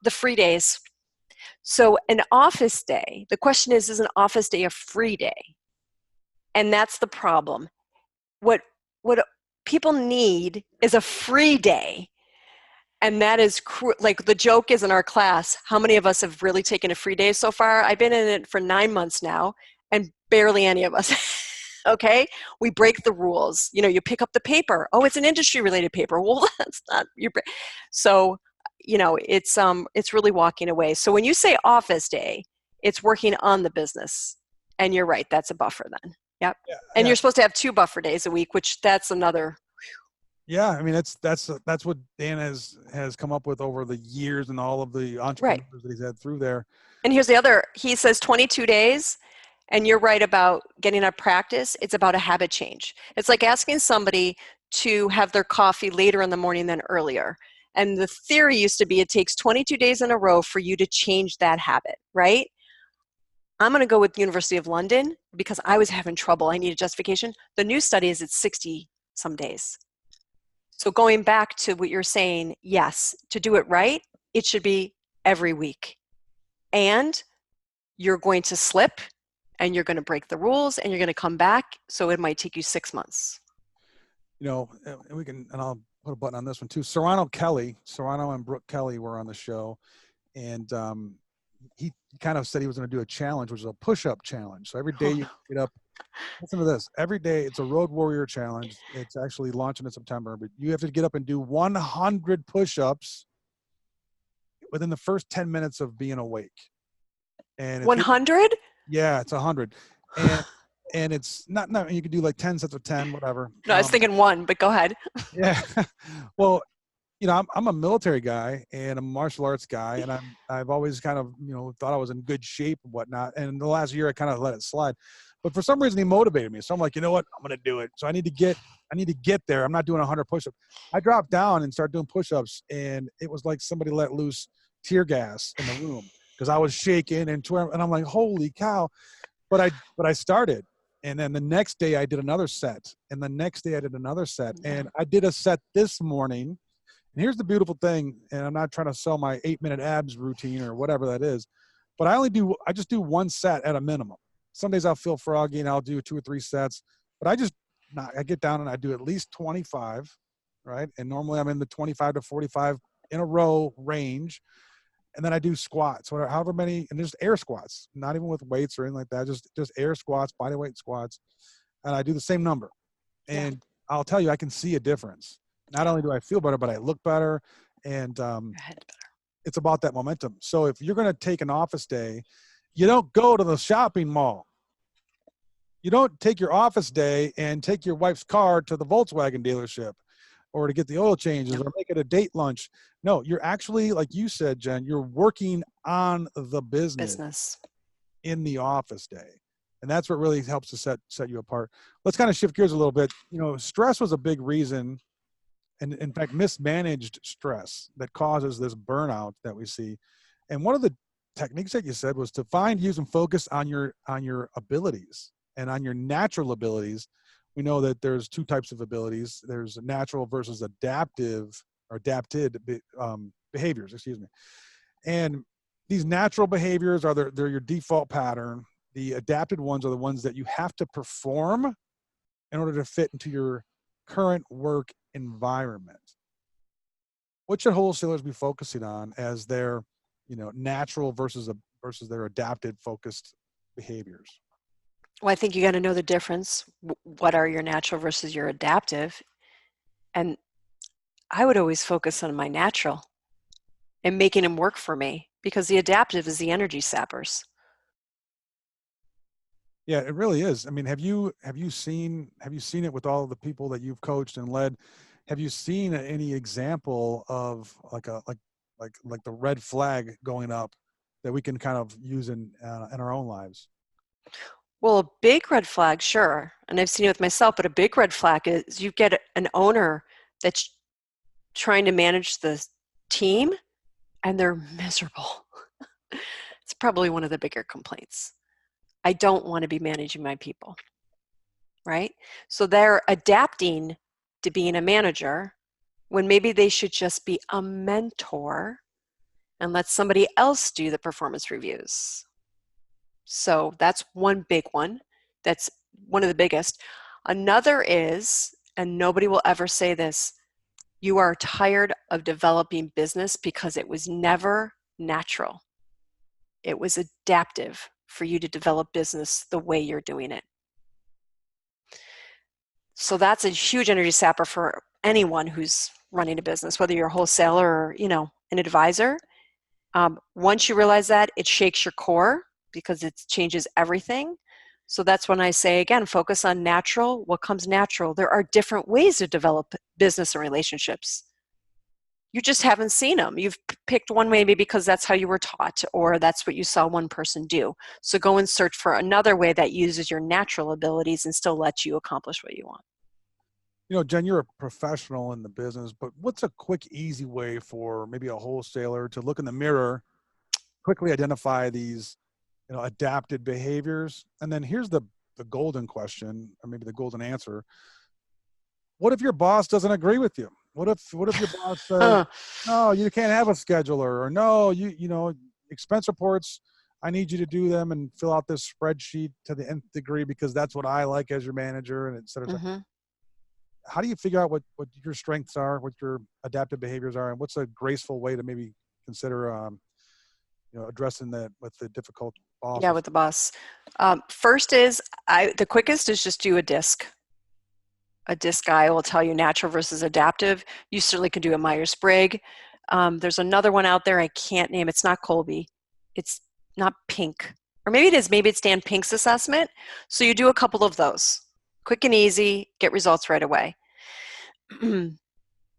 The free days. So an office day, the question is an office day a free day? And that's the problem. What people need is a free day. And that is like the joke is in our class, how many of us have really taken a free day so far? I've been in it for 9 months now, and barely any of us. Okay? We break the rules. You pick up the paper. Oh, it's an industry related paper. Well, that's not your. So, it's really walking away. So when you say office day, it's working on the business. And you're right, that's a buffer then. Yep. Yeah, and you're supposed to have 2 buffer days a week, which that's another. Yeah, I mean that's what Dan has come up with over the years and all of the entrepreneurs that he's had through there. And here's the other. He says 22 days, and you're right about getting a practice. It's about a habit change. It's like asking somebody to have their coffee later in the morning than earlier. And the theory used to be it takes 22 days in a row for you to change that habit, right? I'm going to go with the University of London because I was having trouble. I needed justification. The new study is it's 60 some days. So going back to what you're saying, yes, to do it right, it should be every week. And you're going to slip, and you're going to break the rules, and you're going to come back. So it might take you 6 months. And I'll put a button on this one too. Serrano and Brooke Kelly were on the show, and he kind of said he was going to do a challenge, which is a push-up challenge. So every day you get up. Listen to this. Every day, it's a Road Warrior Challenge. It's actually launching in September, but you have to get up and do 100 push-ups within the first 10 minutes of being awake. And 100? Yeah, it's 100. And it's not, you can do like 10 sets of 10, whatever. No, I was thinking 1, but go ahead. Yeah. Well, I'm a military guy and a martial arts guy, and I've always kind of, thought I was in good shape and whatnot. And in the last year, I kind of let it slide. But for some reason, he motivated me. So I'm like, you know what? I'm going to do it. So I need to get there. I'm not doing 100 push-ups. I dropped down and started doing push-ups, and it was like somebody let loose tear gas in the room because I was shaking and I'm like, holy cow. But I started. And then the next day I did another set, and the next day I did another set, and I did a set this morning. And here's the beautiful thing, and I'm not trying to sell my 8-minute abs routine or whatever that is, but I just do 1 set at a minimum. Some days I'll feel froggy and I'll do 2 or 3 sets, but I get down and I do at least 25, right? And normally I'm in the 25 to 45 in a row range. And then I do squats, however many, and just air squats, not even with weights or anything like that, just air squats, body weight squats. And I do the same number. And I'll tell you, I can see a difference. Not only do I feel better, but I look better. And it's about that momentum. So if you're going to take an office day, you don't go to the shopping mall. You don't take your office day and take your wife's car to the Volkswagen dealership or to get the oil changes or make it a date lunch. No, you're actually, like you said, Jen, you're working on the business in the office day. And that's what really helps to set you apart. Let's kind of shift gears a little bit. You know, stress was a big reason, and in fact, mismanaged stress that causes this burnout that we see. And one of the techniques that you said was to find, use, and focus on your abilities and on your natural abilities. We know that there's two types of abilities. There's natural versus adaptive or adapted behaviors, excuse me. And these natural behaviors they're your default pattern. The adapted ones are the ones that you have to perform in order to fit into your current work environment. What should wholesalers be focusing on as their, natural versus their adapted focused behaviors? Well, I think you got to know the difference. What are your natural versus your adaptive? And I would always focus on my natural and making them work for me, because the adaptive is the energy sappers. Yeah, it really is. I mean, have you seen it with all of the people that you've coached and led? Have you seen any example of like the red flag going up that we can kind of use in our own lives? Well, a big red flag, sure, and I've seen it with myself, but a big red flag is you get an owner that's trying to manage the team and they're miserable. It's probably one of the bigger complaints. I don't want to be managing my people, right? So they're adapting to being a manager when maybe they should just be a mentor and let somebody else do the performance reviews. So that's one big one. That's one of the biggest. Another is, and nobody will ever say this, you are tired of developing business because it was never natural. It was adaptive for you to develop business the way you're doing it. So that's a huge energy sapper for anyone who's running a business, whether you're a wholesaler or, an advisor. Once you realize that, it shakes your core because it changes everything. So that's when I say, again, focus on natural. What comes natural? There are different ways to develop business and relationships. You just haven't seen them. You've picked one maybe because that's how you were taught, or that's what you saw one person do. So go and search for another way that uses your natural abilities and still lets you accomplish what you want. Jen, you're a professional in the business, but what's a quick, easy way for maybe a wholesaler to look in the mirror, quickly identify these, adapted behaviors? And then here's the golden question, or maybe the golden answer. What if your boss doesn't agree with you? What if your boss says, no, you can't have a scheduler, or no, expense reports, I need you to do them and fill out this spreadsheet to the nth degree because that's what I like as your manager, and et cetera. Mm-hmm. How do you figure out what your strengths are, what your adaptive behaviors are, and what's a graceful way to maybe consider, addressing that with the difficult boss? Yeah, with the boss. First is, the quickest is just do a DISC. A DISC guy will tell you natural versus adaptive. You certainly can do a Myers-Briggs. There's another one out there I can't name. It's not Colby. It's not Pink. Or maybe it is. Maybe it's Dan Pink's assessment. So you do a couple of those. Quick and easy, get results right away.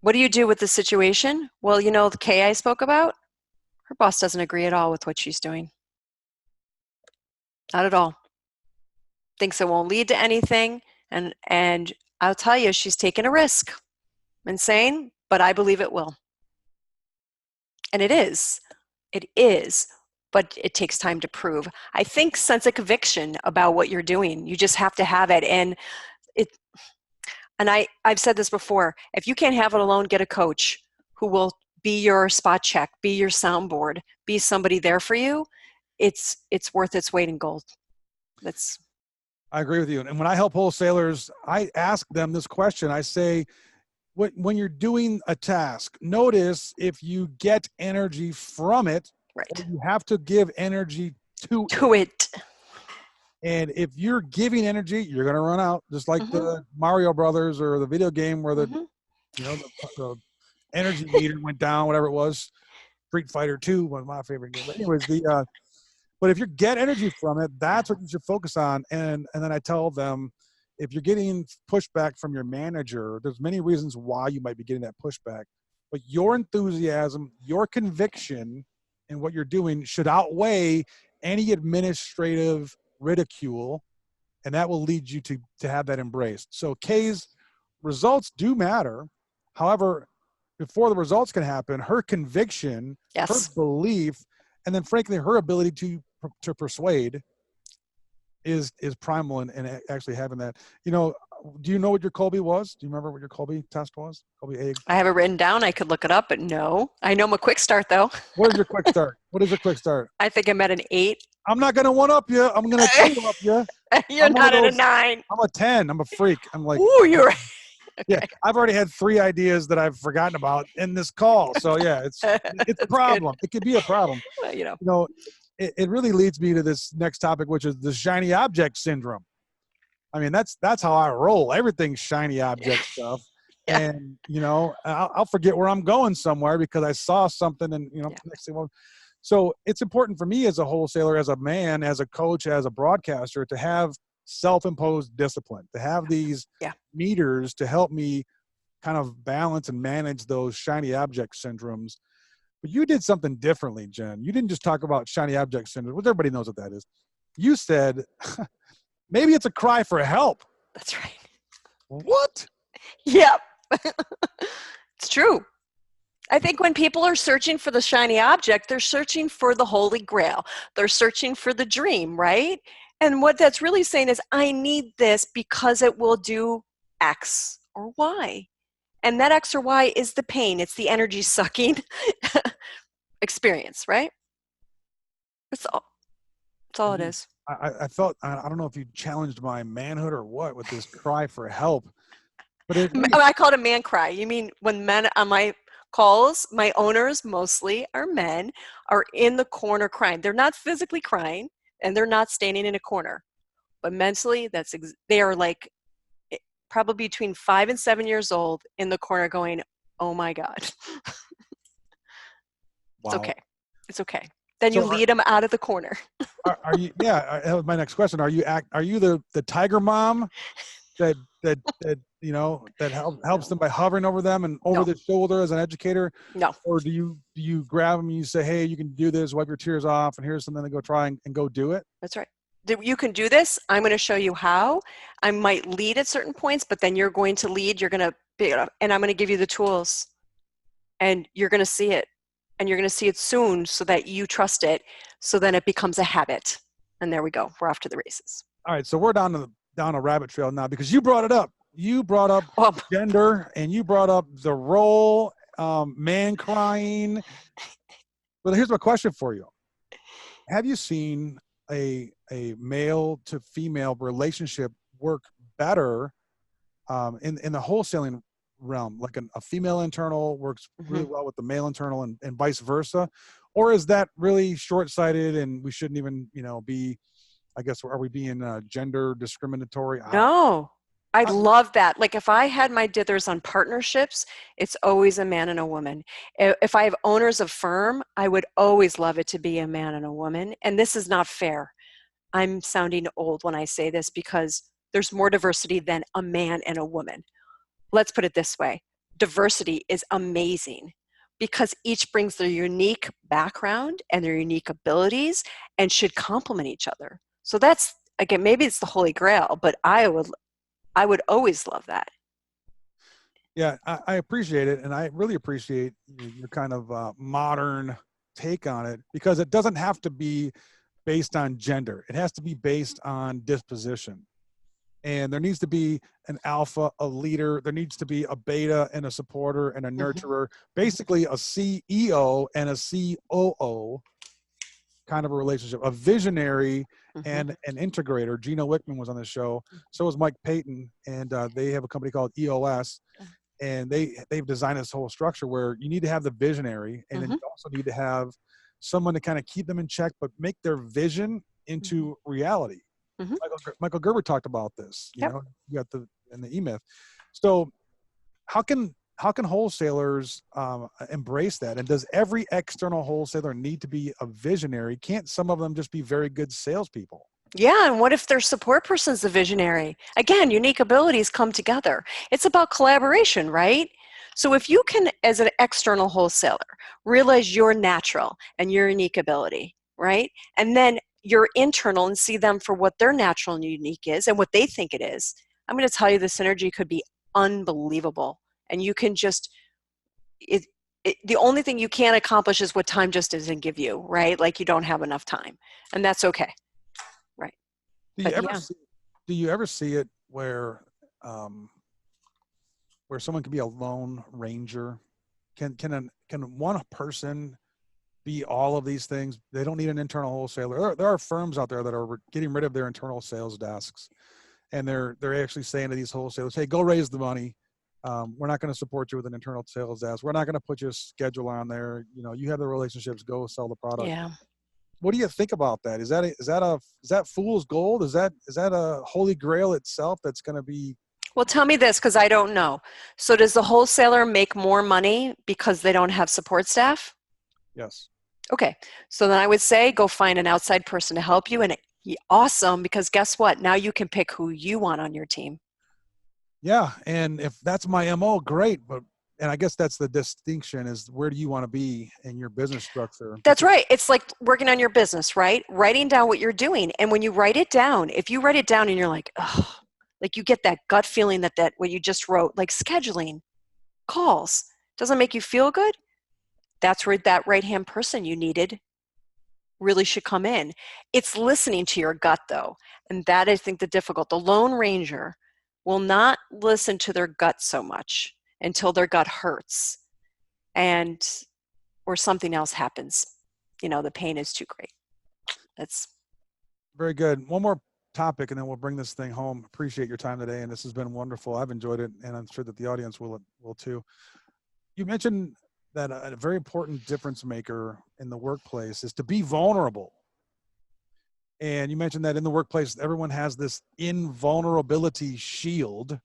What do you do with the situation? Well, the Kay I spoke about, her boss doesn't agree at all with what she's doing. Not at all. Thinks it won't lead to anything. And I'll tell you, she's taken a risk. Insane, but I believe it will. And it is. It is. But it takes time to prove. I think sense of conviction about what you're doing. You just have to have it. And I've said this before. If you can't have it alone, get a coach who will be your spot check, be your soundboard, be somebody there for you. It's worth its weight in gold. I agree with you. And when I help wholesalers, I ask them this question. I say, when you're doing a task, notice if you get energy from it, right. Or you have to give energy to it. And if you're giving energy, you're going to run out, just like the Mario Brothers or the video game where the energy meter went down, whatever it was. Street Fighter 2, one of my favorite games. But anyways, but if you get energy from it, that's what you should focus on. And then I tell them, if you're getting pushback from your manager, there's many reasons why you might be getting that pushback. But your enthusiasm, your conviction in what you're doing should outweigh any administrative ridicule, and that will lead you to have that embraced. So Kay's results do matter. However, before the results can happen, her conviction, her belief, and then frankly, her ability to persuade is primal in actually having that. Do you know what your Colby was? Do you remember what your Colby test was? Colby egg? I have it written down. I could look it up, but no. I know my quick start, though. What is your quick start? What is your quick start? I think I'm at an 8. I'm not going to one-up you. I'm going to two-up you. You're not at a 9. I'm a 10. I'm a freak. I'm like, ooh, you're right. Okay. Yeah, I've already had 3 ideas that I've forgotten about in this call. So yeah, it's a problem. It could be a problem. Well, it really leads me to this next topic, which is the shiny object syndrome. I mean, that's how I roll. Everything's shiny object stuff. Yeah. And, I'll forget where I'm going somewhere because I saw something and, next thing. So it's important for me as a wholesaler, as a man, as a coach, as a broadcaster to have self-imposed discipline, to have these meters to help me kind of balance and manage those shiny object syndromes. But you did something differently, Jen. You didn't just talk about shiny object syndrome, which everybody knows what that is. You said, maybe it's a cry for help. That's right. What? Yep. It's true. I think when people are searching for the shiny object, they're searching for the holy grail. They're searching for the dream, right? And what that's really saying is, I need this because it will do X or Y. And that X or Y is the pain. It's the energy sucking experience, right? That's all it is. I felt, I don't know if you challenged my manhood or what with this cry for help. But I call it a man cry. You mean when men on my calls, my owners mostly are men, are in the corner crying. They're not physically crying and they're not standing in a corner. But mentally, they are like probably between 5 and 7 years old in the corner going, oh my God. Wow. It's okay. It's okay. Then you lead them out of the corner. Are you? Yeah, that was my next question. Are you the tiger mom that helps them by hovering over them and over the shoulder as an educator? No. Or do you grab them and you say, hey, you can do this, wipe your tears off, and here's something to go try and go do it? That's right. You can do this. I'm going to show you how. I might lead at certain points, but then you're going to lead. You're going to be, and I'm going to give you the tools, and you're going to see it, and you're going to see it soon, so that you trust it. So then it becomes a habit, and there we go. We're off to the races. All right, so we're down a rabbit trail now because you brought it up. You brought up gender, and you brought up the role, man crying. But here's my question for you: have you seen a male to female relationship work better in the wholesaling realm? Like a female internal works really well with the male internal and vice versa? Or is that really short-sighted and we shouldn't even, be, I guess, are we being gender discriminatory? No, I love that. Like if I had my dithers on partnerships, it's always a man and a woman. If I have owners of firm, I would always love it to be a man and a woman. And this is not fair. I'm sounding old when I say this because there's more diversity than a man and a woman. Let's put it this way. Diversity is amazing because each brings their unique background and their unique abilities and should complement each other. So that's, again, maybe it's the holy grail, but I would always love that. Yeah, I appreciate it. And I really appreciate your kind of modern take on it because it doesn't have to be based on gender. It has to be based on disposition. And there needs to be an alpha, a leader. There needs to be a beta and a supporter and a nurturer, basically a CEO and a COO kind of a relationship, a visionary and an integrator. Gino Wickman was on the show. So was Mike Payton. And they have a company called EOS. And they've designed this whole structure where you need to have the visionary and then you also need to have someone to kind of keep them in check, but make their vision into reality. Michael Gerber talked about this, you know, you got the E-Myth. So how can how can wholesalers embrace that? And does every external wholesaler need to be a visionary? Can't some of them just be very good salespeople? Yeah, and what if their support person's the visionary? Again, unique abilities come together. It's about collaboration, right? So if you can, as an external wholesaler, realize your natural and your unique ability, right? And then your internal and see them for what their natural and unique is and what they think it is, I'm going to tell you the synergy could be unbelievable. And you can just, the only thing you can't accomplish is what time just doesn't give you, right? Like you don't have enough time. And that's okay. Right. Do you But ever yeah. see it where someone can be a lone ranger? Can one person be all of these things? They don't need an internal wholesaler. There are firms out there that are getting rid of their internal sales desks, and they're actually saying to these wholesalers, "Hey, go raise the money. We're not going to support you with an internal sales desk. We're not going to put your schedule on there. You know, you have the relationships. Go sell the product." Yeah. What do you think about that? Is that fool's gold? Is that a holy grail itself that's going to be? Well, tell me this because I don't know. So does the wholesaler make more money because they don't have support staff? Yes. Okay. So then I would say go find an outside person to help you, and awesome, because guess what? Now you can pick who you want on your team. Yeah, and if that's my MO, great. And I guess that's the distinction: is where do you want to be in your business structure? That's right. It's like working on your business, right? Writing down what you're doing. And when you write it down, if you write it down and you're like, oh, like you get that gut feeling that what you just wrote, like scheduling calls, doesn't make you feel good, that's where that right-hand person you needed really should come in. It's listening to your gut, though. And that, I think, the Lone Ranger will not listen to their gut so much until their gut hurts or something else happens. You know, the pain is too great. That's very good. One more topic, and then we'll bring this thing home. Appreciate your time today, and this has been wonderful. I've enjoyed it, and I'm sure that the audience will too. You mentioned that a very important difference maker in the workplace is to be vulnerable. And you mentioned that in the workplace, everyone has this invulnerability shield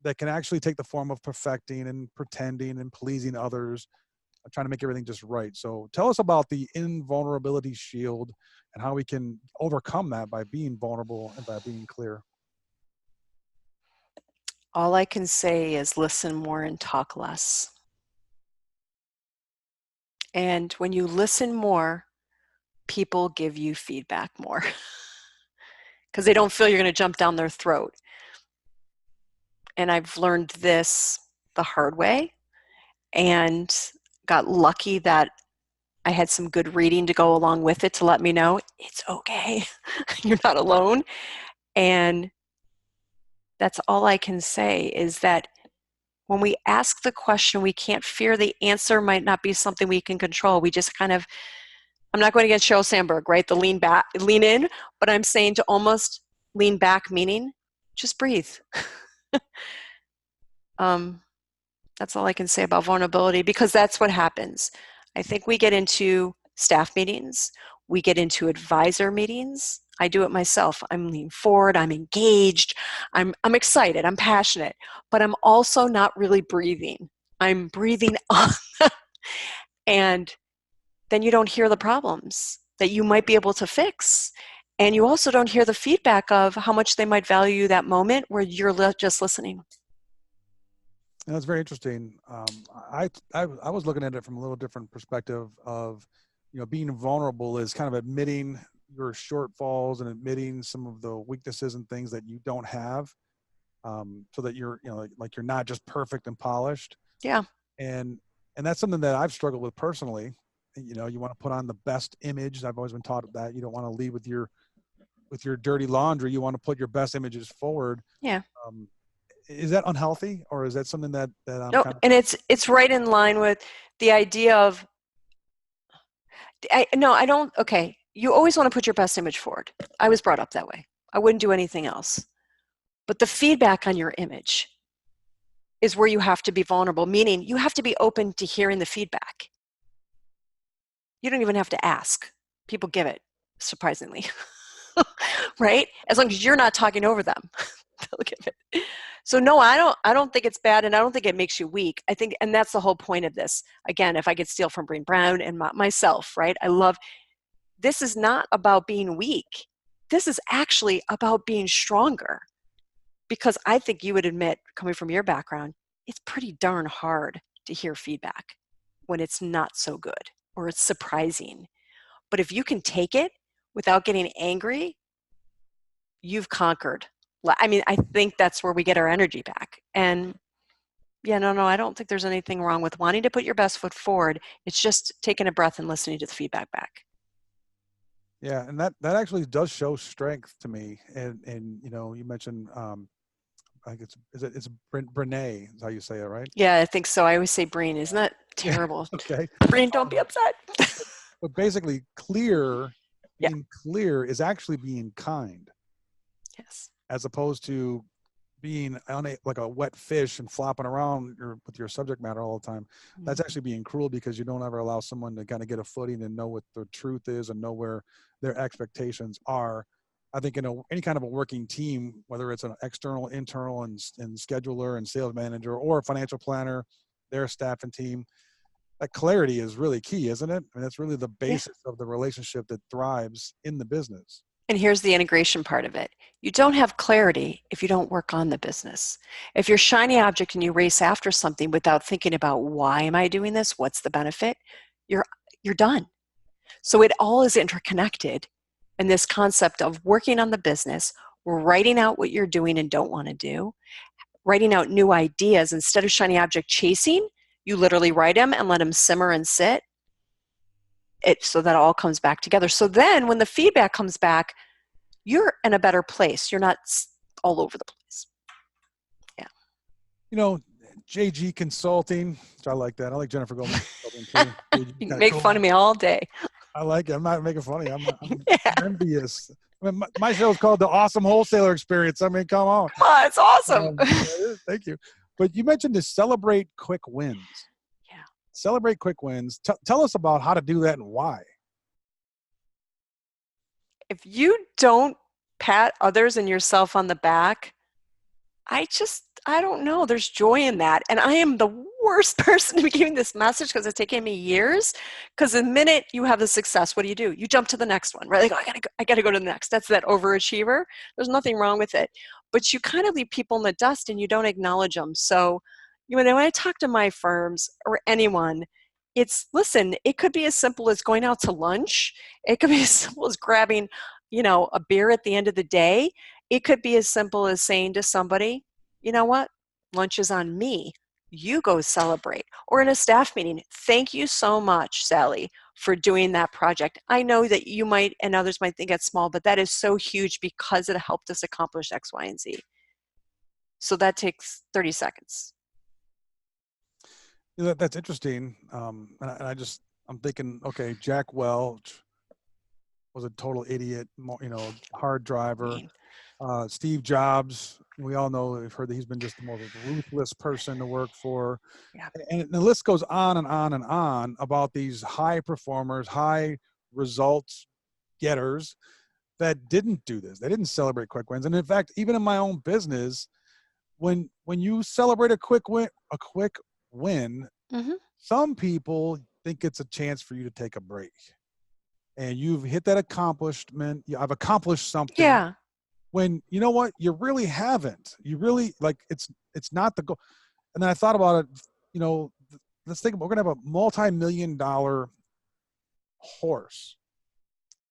that can actually take the form of perfecting and pretending and pleasing others, trying to make everything just right. So tell us about the invulnerability shield and how we can overcome that by being vulnerable and by being clear. all I can say is listen more and talk less. And when you listen more, people give you feedback more because they don't feel you're going to jump down their throat. And I've learned this the hard way and got lucky that I had some good reading to go along with it to let me know it's okay. You're not alone. And that's all I can say is that when we ask the question, we can't fear the answer might not be something we can control. We just kind of, I'm not going against Sheryl Sandberg, right? The lean in, but I'm saying to almost lean back, meaning just breathe. That's all I can say about vulnerability because that's what happens. I think we get into staff meetings, we get into advisor meetings. I do it myself. I'm leaning forward, I'm engaged, I'm excited, I'm passionate, but I'm also not really breathing. I'm breathing on. And then you don't hear the problems that you might be able to fix. And you also don't hear the feedback of how much they might value that moment where you're just listening. That's very interesting. I was looking at it from a little different perspective of, being vulnerable is kind of admitting your shortfalls and admitting some of the weaknesses and things that you don't have, so that you're, like you're not just perfect and polished. Yeah. And that's something that I've struggled with personally. You want to put on the best image. I've always been taught that you don't want to lead with your dirty laundry. You want to put your best images forward. Yeah. Is that unhealthy, or is that something that I'm No, kind of? and it's right in line with the idea of, I don't, okay, you always want to put your best image forward. I was brought up that way. I wouldn't do anything else. But the feedback on your image is where you have to be vulnerable, meaning you have to be open to hearing the feedback. You don't even have to ask. People give it, surprisingly. Right? As long as you're not talking over them, they'll give it. So no, I don't think it's bad, and I don't think it makes you weak. I think, and that's the whole point of this. Again, if I could steal from Brené Brown and myself, right? This is not about being weak. This is actually about being stronger. Because I think you would admit, coming from your background, it's pretty darn hard to hear feedback when it's not so good or it's surprising. But if you can take it without getting angry, you've conquered. I mean, I think that's where we get our energy back. And yeah, no, I don't think there's anything wrong with wanting to put your best foot forward. It's just taking a breath and listening to the feedback back. Yeah, and that actually does show strength to me. And you mentioned I think it's Brene is how you say it, right? Yeah, I think so. I always say Breen. Isn't that terrible? Yeah, okay. Breen, don't be upset. But basically, Yeah. being clear is actually being kind, Yes. as opposed to being like a wet fish and flopping around with your subject matter all the time. That's actually being cruel, because you don't ever allow someone to kind of get a footing and know what the truth is and know where their expectations are. I think in any kind of a working team, whether it's an external, internal, and scheduler and sales manager, or a financial planner, their staff and team, that clarity is really key, isn't it? I mean, that's really the basis of the relationship that thrives in the business. And here's the integration part of it. You don't have clarity if you don't work on the business. If you're shiny object and you race after something without thinking about, why am I doing this? What's the benefit? You're done. So it all is interconnected. And this concept of working on the business, writing out what you're doing and don't want to do, writing out new ideas instead of shiny object chasing, you literally write them and let them simmer and sit. So that all comes back together. So then when the feedback comes back, you're in a better place. You're not all over the place. Yeah. JG Consulting, which I like that. I like Jennifer Goldman Consulting too. You can make fun of me all day. I like it. I'm not making fun of you. I'm envious. I mean, my show is called The Awesome Wholesaler Experience. I mean, come on. Oh, it's awesome. Thank you. But you mentioned to celebrate quick wins. Yeah. Celebrate quick wins. Tell us about how to do that and why. If you don't pat others and yourself on the back, I don't know. There's joy in that. And I am the worst person to be giving this message, because it's taken me years. Because the minute you have the success, what do? You jump to the next one, right? Like, I gotta go to the next. That's that overachiever. There's nothing wrong with it. But you kind of leave people in the dust and you don't acknowledge them. So, when I talk to my firms or anyone, listen, it could be as simple as going out to lunch. It could be as simple as grabbing, a beer at the end of the day. It could be as simple as saying to somebody, you know what? Lunch is on me. You go celebrate. Or in a staff meeting, thank you so much, Sally, for doing that project. I know that you might, and others might think it's small, but that is so huge because it helped us accomplish X, Y, and Z. So that takes 30 seconds. That's interesting. I'm thinking, okay, Jack Welch was a total idiot, hard driver. Steve Jobs, we all know, we've heard that he's been just the most ruthless person to work for. Yeah. And the list goes on and on and on about these high performers, high results getters that didn't do this. They didn't celebrate quick wins. And in fact, even in my own business, when you celebrate a quick win, mm-hmm. Some people think it's a chance for you to take a break. And you've hit that accomplishment. I've accomplished something. Yeah. When you know what, you really haven't. You really, like, it's not the goal. And then I thought about it. Let's think about, we're gonna have a multi-million-dollar horse,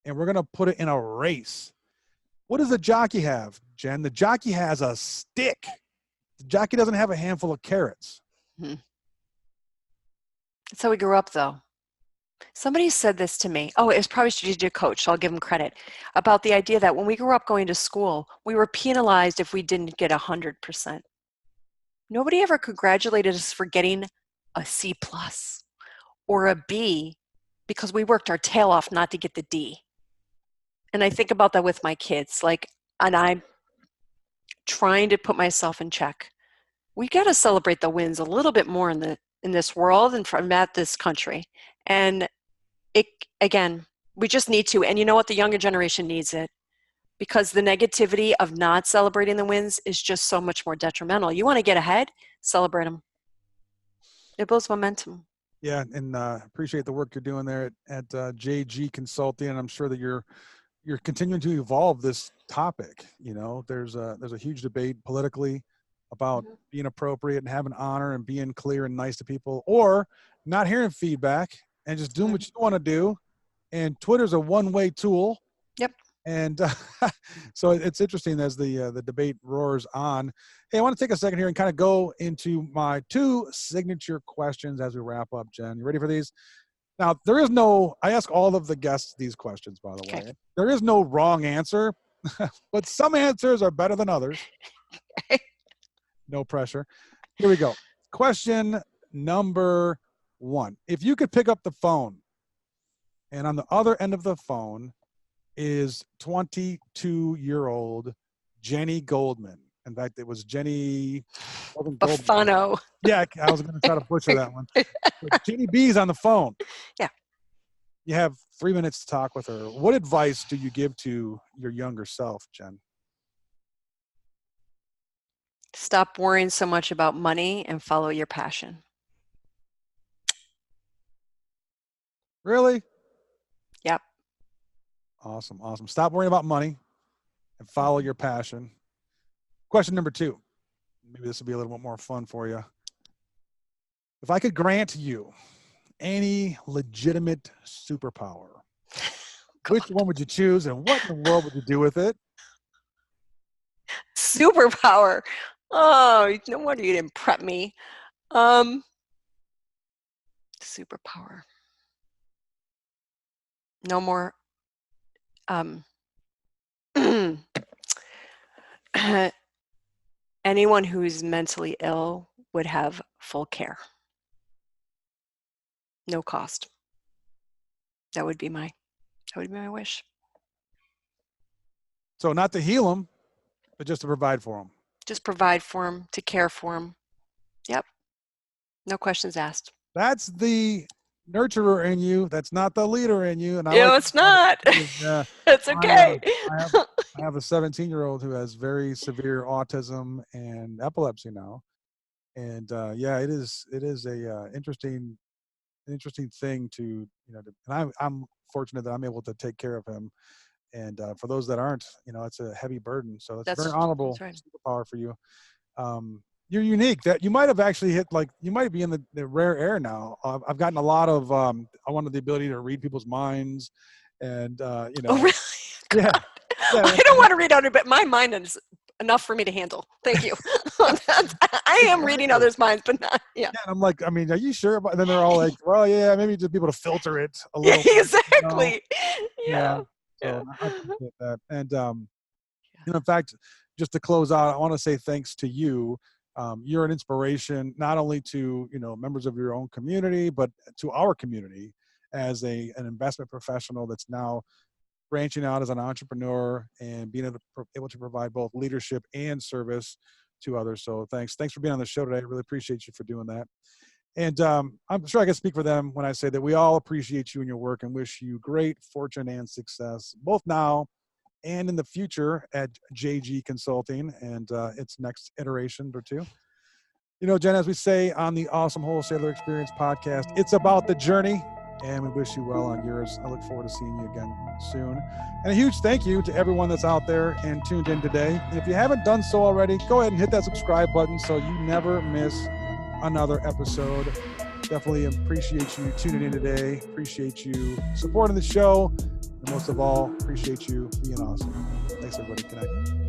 and we're gonna put it in a race. What does the jockey have, Jen? The jockey has a stick. The jockey doesn't have a handful of carrots. Mm-hmm. That's how we grew up, though. Somebody said this to me. Oh, it was probably a strategic coach, so I'll give him credit, about the idea that when we grew up going to school, we were penalized if we didn't get 100%. Nobody ever congratulated us for getting a C+ or a B because we worked our tail off not to get the D. And I think about that with my kids, and I'm trying to put myself in check. We got to celebrate the wins a little bit more in this world and from this country. And again, we just need to. And you know what? The younger generation needs it, because the negativity of not celebrating the wins is just so much more detrimental. You want to get ahead, celebrate them. It builds momentum. Yeah, and appreciate the work you're doing there at JG Consulting, and I'm sure that you're continuing to evolve this topic. You know, there's a huge debate politically about being appropriate and having honor and being clear and nice to people, or not hearing feedback and just doing what you want to do. And Twitter's a one-way tool. Yep. And so it's interesting as the debate roars on. Hey, I want to take a second here and kind of go into my 2 signature questions as we wrap up, Jen. You ready for these? Now, I ask all of the guests these questions, by the way. There is no wrong answer, but some answers are better than others. No pressure. Here we go. Question number 1. If you could pick up the phone, and on the other end of the phone is 22-year-old Jenny Goldman. In fact, it was Jenny Buffano. Yeah, I was going to try to butcher that one. But Jenny B's on the phone. Yeah. You have 3 minutes to talk with her. What advice do you give to your younger self, Jen? Stop worrying so much about money and follow your passion. Really? Yep. Awesome. Stop worrying about money and follow your passion. Question number 2. Maybe this will be a little bit more fun for you. If I could grant you any legitimate superpower, which one would you choose and what in the world would you do with it? Superpower. Oh, no wonder you didn't prep me. Superpower. No more. Anyone who's mentally ill would have full care. No cost. That would be my wish. So not to heal them, but just to provide for them. Just provide for them, to care for them. Yep. No questions asked. That's the nurturer in you. That's not the leader in you. And it's not. It's okay. I have a 17-year-old who has very severe autism and epilepsy now. And it is a interesting thing to, and I'm fortunate that I'm able to take care of him. And for those that aren't, it's a heavy burden. So it's very honorable superpower for you. You're unique. That you might have actually hit, you might be in the rare air now. I've gotten a lot of, I wanted the ability to read people's minds, and Oh, really? Yeah. I don't want to read other, but my mind is enough for me to handle. Thank you. I am reading others' minds, but not. Yeah. And I'm like, are you sure about? And then they're all like, well, yeah, maybe just be able to filter it a little. Exactly. Yeah. So I appreciate that. And in fact, just to close out, I want to say thanks to you. You're an inspiration not only to members of your own community, but to our community as an investment professional that's now branching out as an entrepreneur and being able to provide both leadership and service to others. So thanks for being on the show today. I really appreciate you for doing that. And I'm sure I can speak for them when I say that we all appreciate you and your work and wish you great fortune and success, both now and in the future at JG Consulting and its next iteration or two. Jen, as we say on the Awesome Wholesaler Experience podcast, it's about the journey, and we wish you well on yours. I look forward to seeing you again soon. And a huge thank you to everyone that's out there and tuned in today. And if you haven't done so already, go ahead and hit that subscribe button so you never miss another episode. Definitely appreciate you tuning in today. Appreciate you supporting the show. And most of all, appreciate you being awesome. Thanks, everybody. Good night.